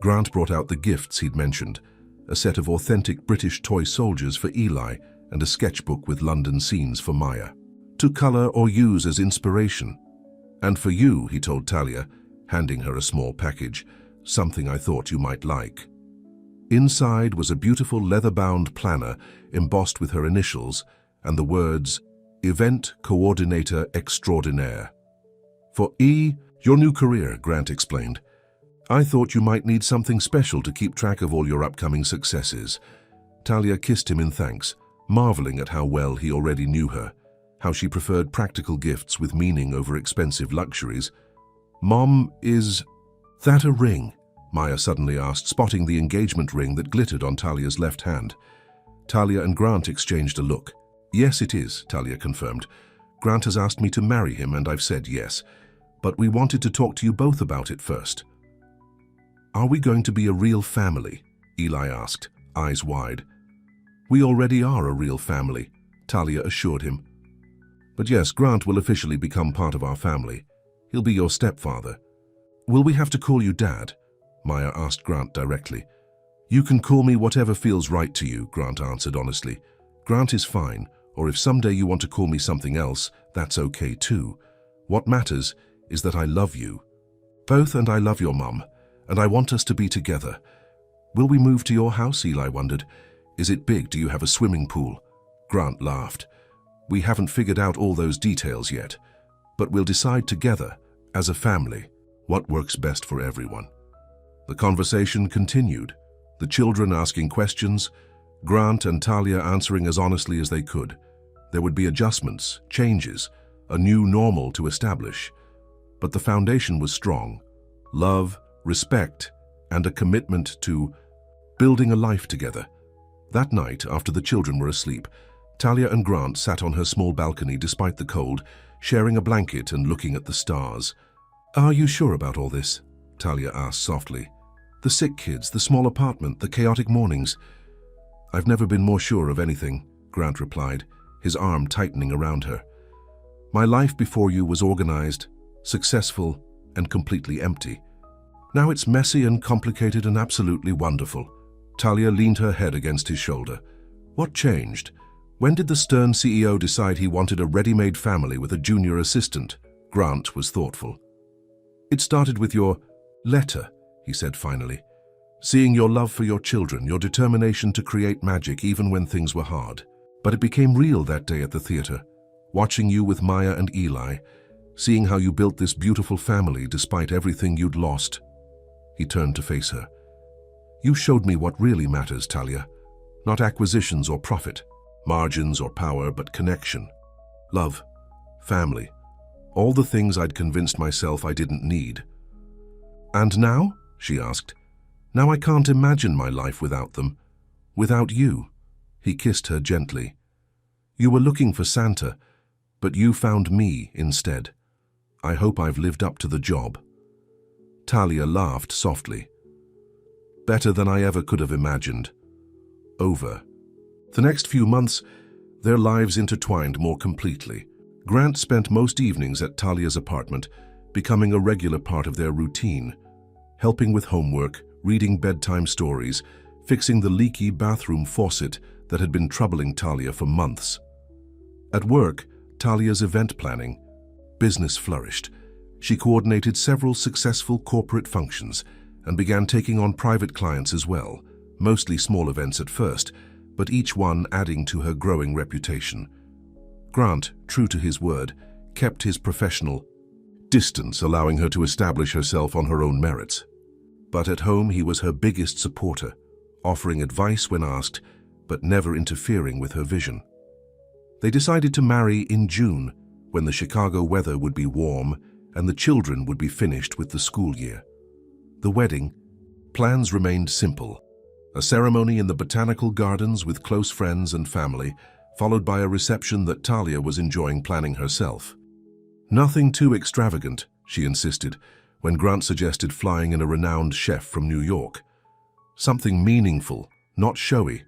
Grant brought out the gifts he'd mentioned, a set of authentic British toy soldiers for Eli and a sketchbook with London scenes for Maya, to color or use as inspiration. "And for you," he told Talia, handing her a small package, "something I thought you might like." Inside was a beautiful leather-bound planner embossed with her initials and the words, "Event Coordinator Extraordinaire." "For E, your new career," Grant explained. "I thought you might need something special to keep track of all your upcoming successes." Talia kissed him in thanks, marveling at how well he already knew her, how she preferred practical gifts with meaning over expensive luxuries. "Mom, is that a ring?" Maya suddenly asked, spotting the engagement ring that glittered on Talia's left hand. Talia and Grant exchanged a look. "Yes, it is," Talia confirmed. "Grant has asked me to marry him and I've said yes, but we wanted to talk to you both about it first." "Are we going to be a real family?" Eli asked, eyes wide. "We already are a real family," Talia assured him. "But yes, Grant will officially become part of our family. He'll be your stepfather." "Will we have to call you Dad?" Maya asked Grant directly. "You can call me whatever feels right to you," Grant answered honestly. "Grant is fine, or if someday you want to call me something else, that's okay too. What matters is that I love you both, and I love your mum, and I want us to be together." "Will we move to your house?" Eli wondered. "Is it big? Do you have a swimming pool?" Grant laughed. "We haven't figured out all those details yet, but we'll decide together, as a family, what works best for everyone." The conversation continued, the children asking questions, Grant and Talia answering as honestly as they could. There would be adjustments, changes, a new normal to establish. But the foundation was strong: love, respect, and a commitment to building a life together. That night, after the children were asleep, Talia and Grant sat on her small balcony despite the cold, sharing a blanket and looking at the stars. "Are you sure about all this?" Talia asked softly. The sick kids, the small apartment, the chaotic mornings. I've never been more sure of anything, Grant replied, his arm tightening around her. My life before you was organized, successful, and completely empty. Now it's messy and complicated and absolutely wonderful. Talia leaned her head against his shoulder. What changed? When did the stern CEO decide he wanted a ready-made family with a junior assistant? Grant was thoughtful. It started with your letter, he said finally. Seeing your love for your children, your determination to create magic even when things were hard. But it became real that day at the theater, watching you with Maya and Eli, seeing how you built this beautiful family despite everything you'd lost. He turned to face her. You showed me what really matters, Talia. Not acquisitions or profit, margins or power, but connection. Love, family, all the things I'd convinced myself I didn't need. And now? She asked. Now I can't imagine my life without them. Without you. He kissed her gently. You were looking for Santa, but you found me instead. I hope I've lived up to the job. Talia laughed softly. Better than I ever could have imagined. Over. The next few months, their lives intertwined more completely. Grant spent most evenings at Talia's apartment, becoming a regular part of their routine, helping with homework, reading bedtime stories, fixing the leaky bathroom faucet that had been troubling Talia for months. At work, Talia's event planning, business flourished. She coordinated several successful corporate functions and began taking on private clients as well, mostly small events at first, but each one adding to her growing reputation. Grant, true to his word, kept his professional distance, allowing her to establish herself on her own merits. But at home he was her biggest supporter, offering advice when asked, but never interfering with her vision. They decided to marry in June, when the Chicago weather would be warm and the children would be finished with the school year. The wedding, plans remained simple. A ceremony in the botanical gardens with close friends and family, followed by a reception that Talia was enjoying planning herself. Nothing too extravagant, she insisted, when Grant suggested flying in a renowned chef from New York. Something meaningful, not showy,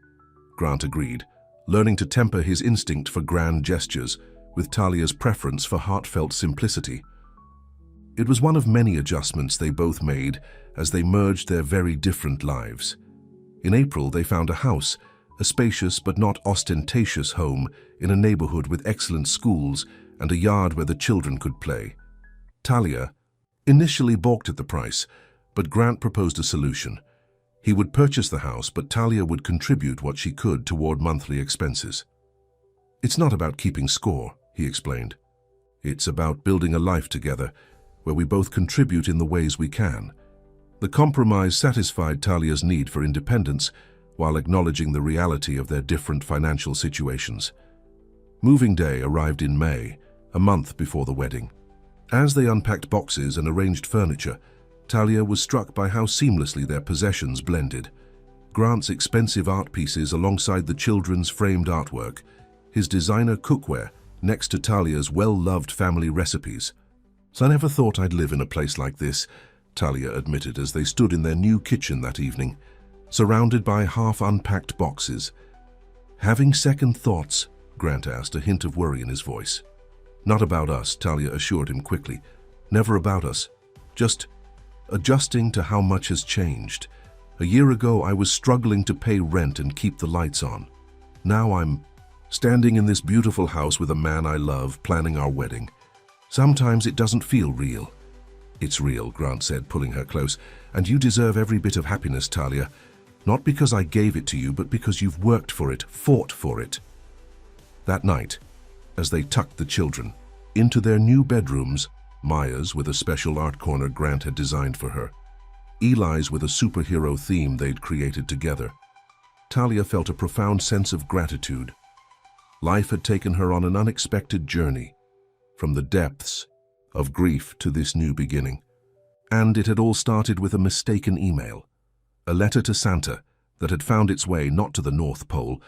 Grant agreed, learning to temper his instinct for grand gestures with Talia's preference for heartfelt simplicity. It was one of many adjustments they both made as they merged their very different lives. In April, they found a house, a spacious but not ostentatious home in a neighborhood with excellent schools and a yard where the children could play. Talia initially balked at the price, but Grant proposed a solution. He would purchase the house, but Talia would contribute what she could toward monthly expenses. It's not about keeping score, he explained. It's about building a life together, where we both contribute in the ways we can. The compromise satisfied Talia's need for independence while acknowledging the reality of their different financial situations. Moving day arrived in May, a month before the wedding. As they unpacked boxes and arranged furniture, Talia was struck by how seamlessly their possessions blended. Grant's expensive art pieces alongside the children's framed artwork, his designer cookware next to Talia's well-loved family recipes. "I never thought I'd live in a place like this," Talia admitted as they stood in their new kitchen that evening, surrounded by half-unpacked boxes. "Having second thoughts?" Grant asked, a hint of worry in his voice. "Not about us," Talia assured him quickly. "Never about us. Just adjusting to how much has changed. A year ago, I was struggling to pay rent and keep the lights on. Now I'm standing in this beautiful house with a man I love, planning our wedding. Sometimes it doesn't feel real." "It's real," Grant said, pulling her close. "And you deserve every bit of happiness, Talia. Not because I gave it to you, but because you've worked for it, fought for it." That night, as they tucked the children into their new bedrooms, Maya's with a special art corner Grant had designed for her, Eli's with a superhero theme they'd created together, Talia felt a profound sense of gratitude. Life had taken her on an unexpected journey, from the depths of grief to this new beginning. And it had all started with a mistaken email, a letter to Santa that had found its way not to the North Pole,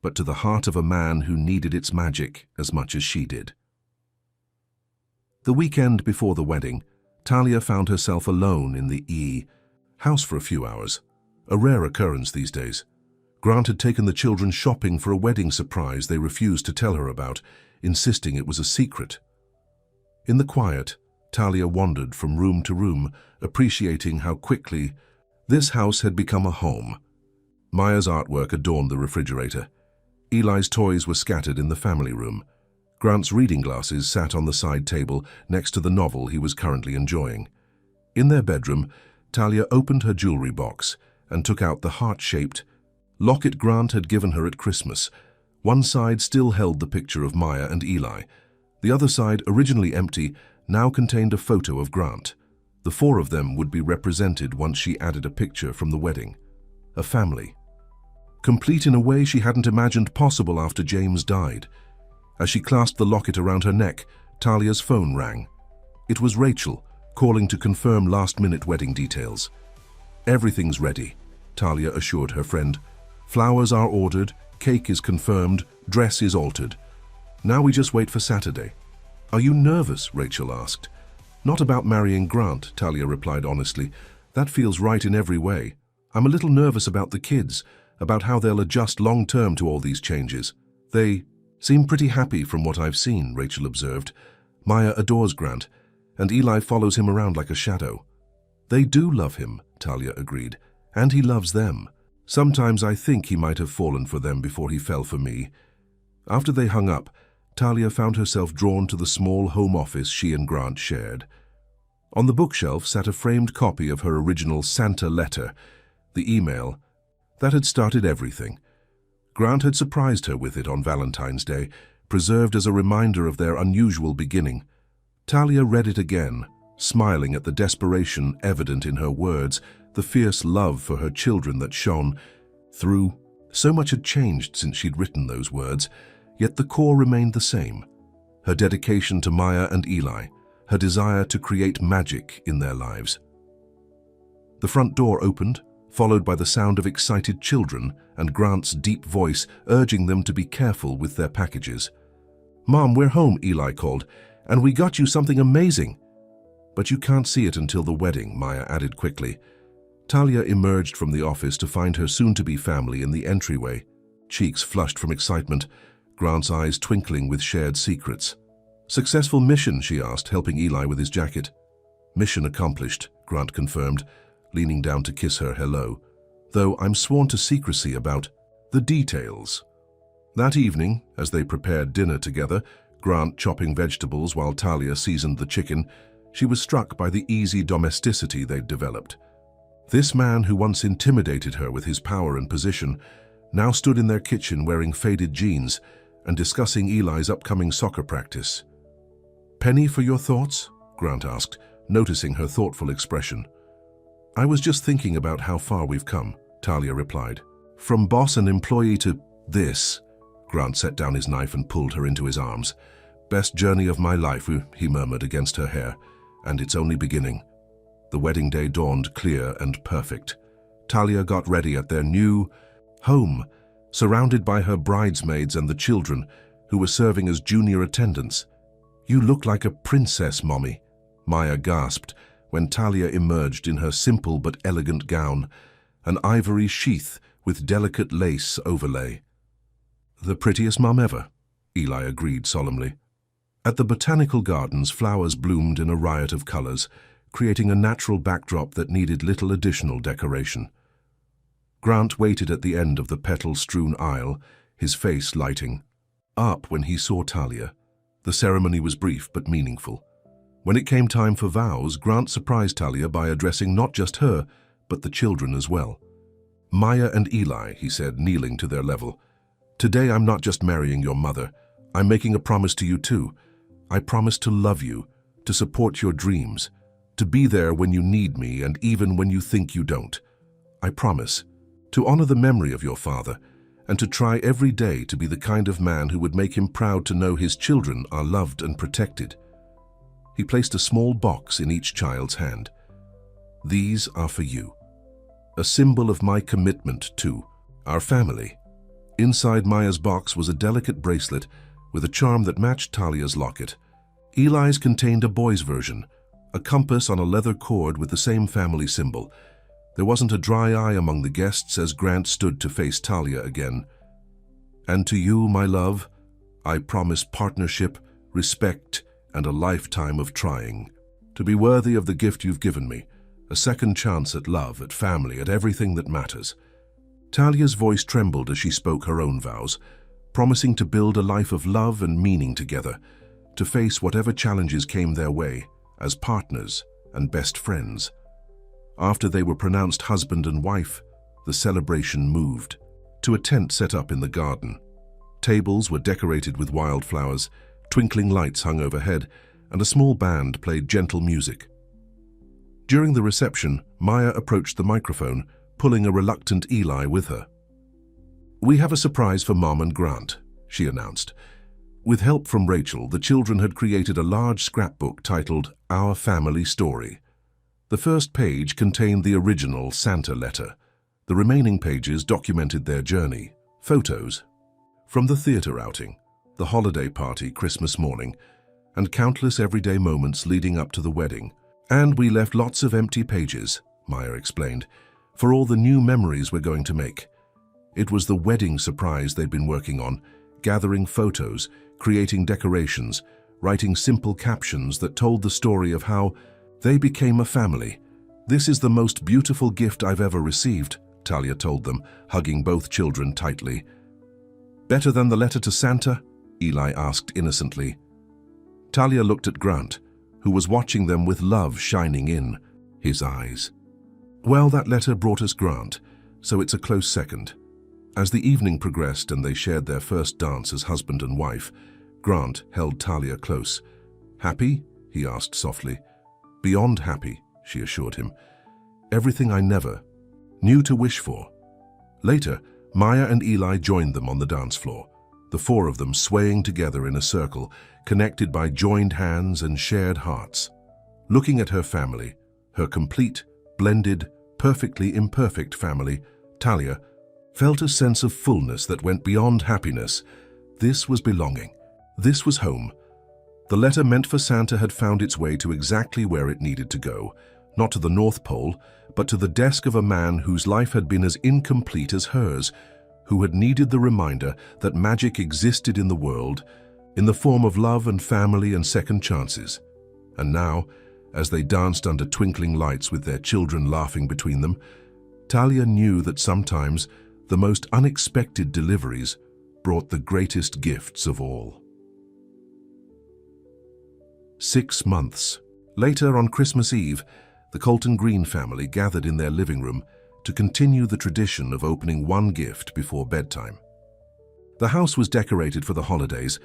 but to the heart of a man who needed its magic as much as she did. The weekend before the wedding, Talia found herself alone in the house for a few hours, a rare occurrence these days. Grant had taken the children shopping for a wedding surprise they refused to tell her about, insisting it was a secret. In the quiet, Talia wandered from room to room, appreciating how quickly this house had become a home. Maya's artwork adorned the refrigerator. Eli's toys were scattered in the family room. Grant's reading glasses sat on the side table next to the novel he was currently enjoying. In their bedroom, Talia opened her jewelry box and took out the heart-shaped locket Grant had given her at Christmas. One side still held the picture of Maya and Eli. The other side, originally empty, now contained a photo of Grant. The four of them would be represented once she added a picture from the wedding. A family. Complete in a way she hadn't imagined possible after James died. As she clasped the locket around her neck, Talia's phone rang. It was Rachel, calling to confirm last-minute wedding details. "Everything's ready," Talia assured her friend. "Flowers are ordered, cake is confirmed, dress is altered. Now we just wait for Saturday." "Are you nervous?" Rachel asked. "Not about marrying Grant," Talia replied honestly. "That feels right in every way. I'm a little nervous about the kids, about how they'll adjust long-term to all these changes. They seem pretty happy from what I've seen," Rachel observed. "Maya adores Grant, and Eli follows him around like a shadow." "They do love him," Talia agreed, "and he loves them. Sometimes I think he might have fallen for them before he fell for me." After they hung up, Talia found herself drawn to the small home office she and Grant shared. On the bookshelf sat a framed copy of her original Santa letter, the email that had started everything. Grant had surprised her with it on Valentine's Day, preserved as a reminder of their unusual beginning. Talia read it again, smiling at the desperation evident in her words, the fierce love for her children that shone through. So much had changed since she'd written those words, yet the core remained the same. Her dedication to Maya and Eli, her desire to create magic in their lives. The front door opened, followed by the sound of excited children and Grant's deep voice urging them to be careful with their packages. "Mom, we're home," Eli called, "and we got you something amazing." "But you can't see it until the wedding," Maya added quickly. Talia emerged from the office to find her soon-to-be family in the entryway, cheeks flushed from excitement, Grant's eyes twinkling with shared secrets. "Successful mission?" she asked, helping Eli with his jacket. "Mission accomplished," Grant confirmed, leaning down to kiss her hello, "though I'm sworn to secrecy about the details." That evening, as they prepared dinner together, Grant chopping vegetables while Talia seasoned the chicken, she was struck by the easy domesticity they'd developed. This man who once intimidated her with his power and position now stood in their kitchen wearing faded jeans and discussing Eli's upcoming soccer practice. "Penny for your thoughts?" Grant asked, noticing her thoughtful expression. "I was just thinking about how far we've come," Talia replied. "From boss and employee to this." Grant set down his knife and pulled her into his arms. "Best journey of my life," he murmured against her hair, "and it's only beginning." The wedding day dawned clear and perfect. Talia got ready at their new home, surrounded by her bridesmaids and the children, who were serving as junior attendants. "You look like a princess, Mommy," Maya gasped when Talia emerged in her simple but elegant gown, an ivory sheath with delicate lace overlay. "The prettiest mum ever," Eli agreed solemnly. At the botanical gardens, flowers bloomed in a riot of colors, creating a natural backdrop that needed little additional decoration. Grant waited at the end of the petal-strewn aisle, his face lighting up when he saw Talia. The ceremony was brief but meaningful. When it came time for vows, Grant surprised Talia by addressing not just her, but the children as well. "Maya and Eli," he said, kneeling to their level. "Today I'm not just marrying your mother. I'm making a promise to you too. I promise to love you, to support your dreams, to be there when you need me and even when you think you don't. I promise to honor the memory of your father and to try every day to be the kind of man who would make him proud to know his children are loved and protected." He placed a small box in each child's hand. "These are for you, a symbol of my commitment to our family." Inside Maya's box was a delicate bracelet with a charm that matched Talia's locket. Eli's contained a boy's version, a compass on a leather cord with the same family symbol. There wasn't a dry eye among the guests as Grant stood to face Talia again. "And to you, my love, I promise partnership, respect, and a lifetime of trying. To be worthy of the gift you've given me, a second chance at love, at family, at everything that matters." Talia's voice trembled as she spoke her own vows, promising to build a life of love and meaning together, to face whatever challenges came their way, as partners and best friends. After they were pronounced husband and wife, the celebration moved to a tent set up in the garden. Tables were decorated with wildflowers, twinkling lights hung overhead, and a small band played gentle music. During the reception, Maya approached the microphone, pulling a reluctant Eli with her. "We have a surprise for Mom and Grant," she announced. With help from Rachel, the children had created a large scrapbook titled Our Family Story. The first page contained the original Santa letter. The remaining pages documented their journey, photos from the theater outing, the holiday party Christmas morning, and countless everyday moments leading up to the wedding. "And we left lots of empty pages," Maya explained, "for all the new memories we're going to make." It was the wedding surprise they'd been working on, gathering photos, creating decorations, writing simple captions that told the story of how they became a family. "This is the most beautiful gift I've ever received," Talia told them, hugging both children tightly. "Better than the letter to Santa?" Eli asked innocently. Talia looked at Grant, who was watching them with love shining in his eyes. "Well, that letter brought us Grant, so it's a close second." As the evening progressed and they shared their first dance as husband and wife, Grant held Talia close. "Happy?" he asked softly. "Beyond happy," she assured him. "Everything I never knew to wish for." Later, Maya and Eli joined them on the dance floor, the four of them swaying together in a circle, connected by joined hands and shared hearts. Looking at her family, her complete, blended, perfectly imperfect family, Talia felt a sense of fullness that went beyond happiness. This was belonging. This was home. The letter meant for Santa had found its way to exactly where it needed to go, not to the North Pole, but to the desk of a man whose life had been as incomplete as hers, who had needed the reminder that magic existed in the world, in the form of love and family and second chances. And now, as they danced under twinkling lights with their children laughing between them, Talia knew that sometimes the most unexpected deliveries brought the greatest gifts of all. 6 months. Later, on Christmas Eve, the Colton Green family gathered in their living room to continue the tradition of opening one gift before bedtime. The house was decorated for the holidays,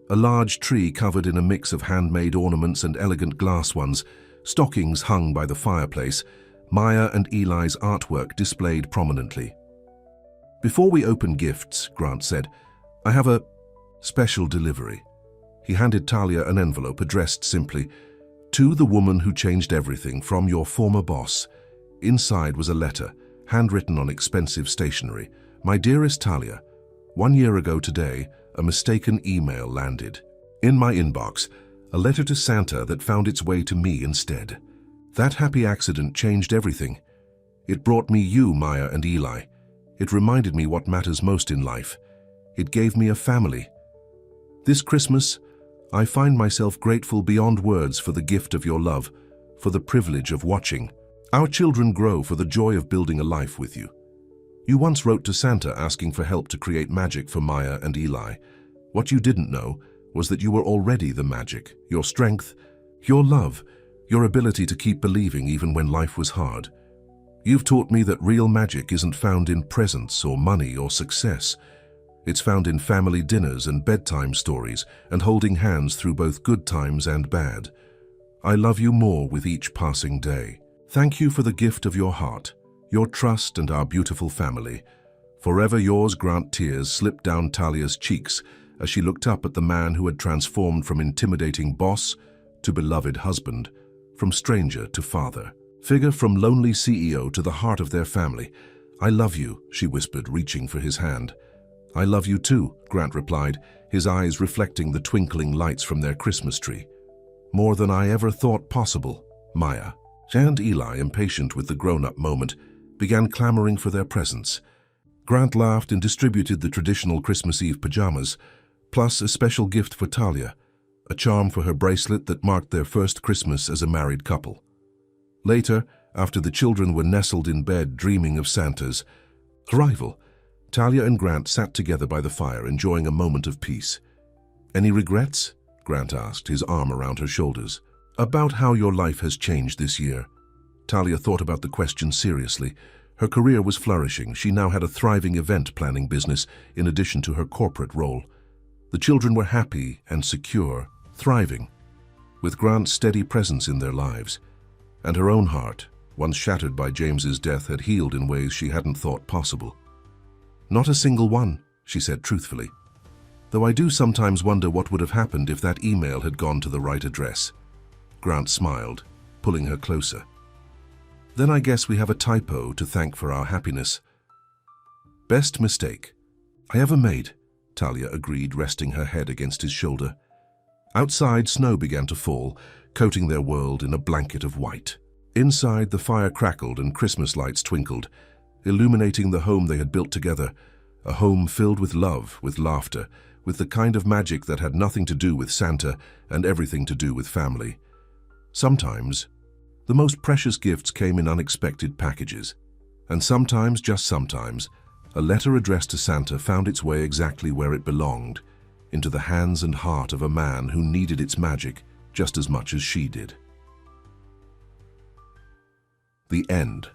a large tree covered in a mix of handmade ornaments and elegant glass ones, stockings hung by the fireplace, Maya and Eli's artwork displayed prominently. "Before we open gifts," Grant said, "I have a special delivery." He handed Talia an envelope addressed simply, "To the woman who changed everything, from your former boss." Inside was a letter, handwritten on expensive stationery. "My dearest Talia, 1 year ago today, a mistaken email landed. In my inbox, a letter to Santa that found its way to me instead. That happy accident changed everything. It brought me you, Maya, and Eli. It reminded me what matters most in life. It gave me a family. This Christmas, I find myself grateful beyond words for the gift of your love, for the privilege of watching our children grow, for the joy of building a life with you. You once wrote to Santa asking for help to create magic for Maya and Eli. What you didn't know was that you were already the magic, your strength, your love, your ability to keep believing even when life was hard. You've taught me that real magic isn't found in presents or money or success. It's found in family dinners and bedtime stories and holding hands through both good times and bad. I love you more with each passing day. Thank you for the gift of your heart, your trust, and our beautiful family. Forever yours." Grant. Tears slipped down Talia's cheeks as she looked up at the man who had transformed from intimidating boss to beloved husband, from stranger to father, figure from lonely CEO to the heart of their family. "I love you," she whispered, reaching for his hand. "I love you too," Grant replied, his eyes reflecting the twinkling lights from their Christmas tree. "More than I ever thought possible, Maya." And Eli, impatient with the grown-up moment, began clamoring for their presents. Grant laughed and distributed the traditional Christmas Eve pajamas, plus a special gift for Talia, a charm for her bracelet that marked their first Christmas as a married couple. Later, after the children were nestled in bed dreaming of Santa's arrival, Talia and Grant sat together by the fire, enjoying a moment of peace. "Any regrets?" Grant asked, his arm around her shoulders. "About how your life has changed this year?" Talia thought about the question seriously. Her career was flourishing. She now had a thriving event planning business in addition to her corporate role. The children were happy and secure, thriving, with Grant's steady presence in their lives. And her own heart, once shattered by James's death, had healed in ways she hadn't thought possible. "Not a single one," she said truthfully. "Though I do sometimes wonder what would have happened if that email had gone to the right address." Grant smiled, pulling her closer. "Then I guess we have a typo to thank for our happiness." "Best mistake I ever made," Talia agreed, resting her head against his shoulder. Outside, snow began to fall, coating their world in a blanket of white. Inside, the fire crackled and Christmas lights twinkled, illuminating the home they had built together, a home filled with love, with laughter, with the kind of magic that had nothing to do with Santa and everything to do with family. Sometimes, the most precious gifts came in unexpected packages, and sometimes, just sometimes, a letter addressed to Santa found its way exactly where it belonged, into the hands and heart of a man who needed its magic just as much as she did. The end.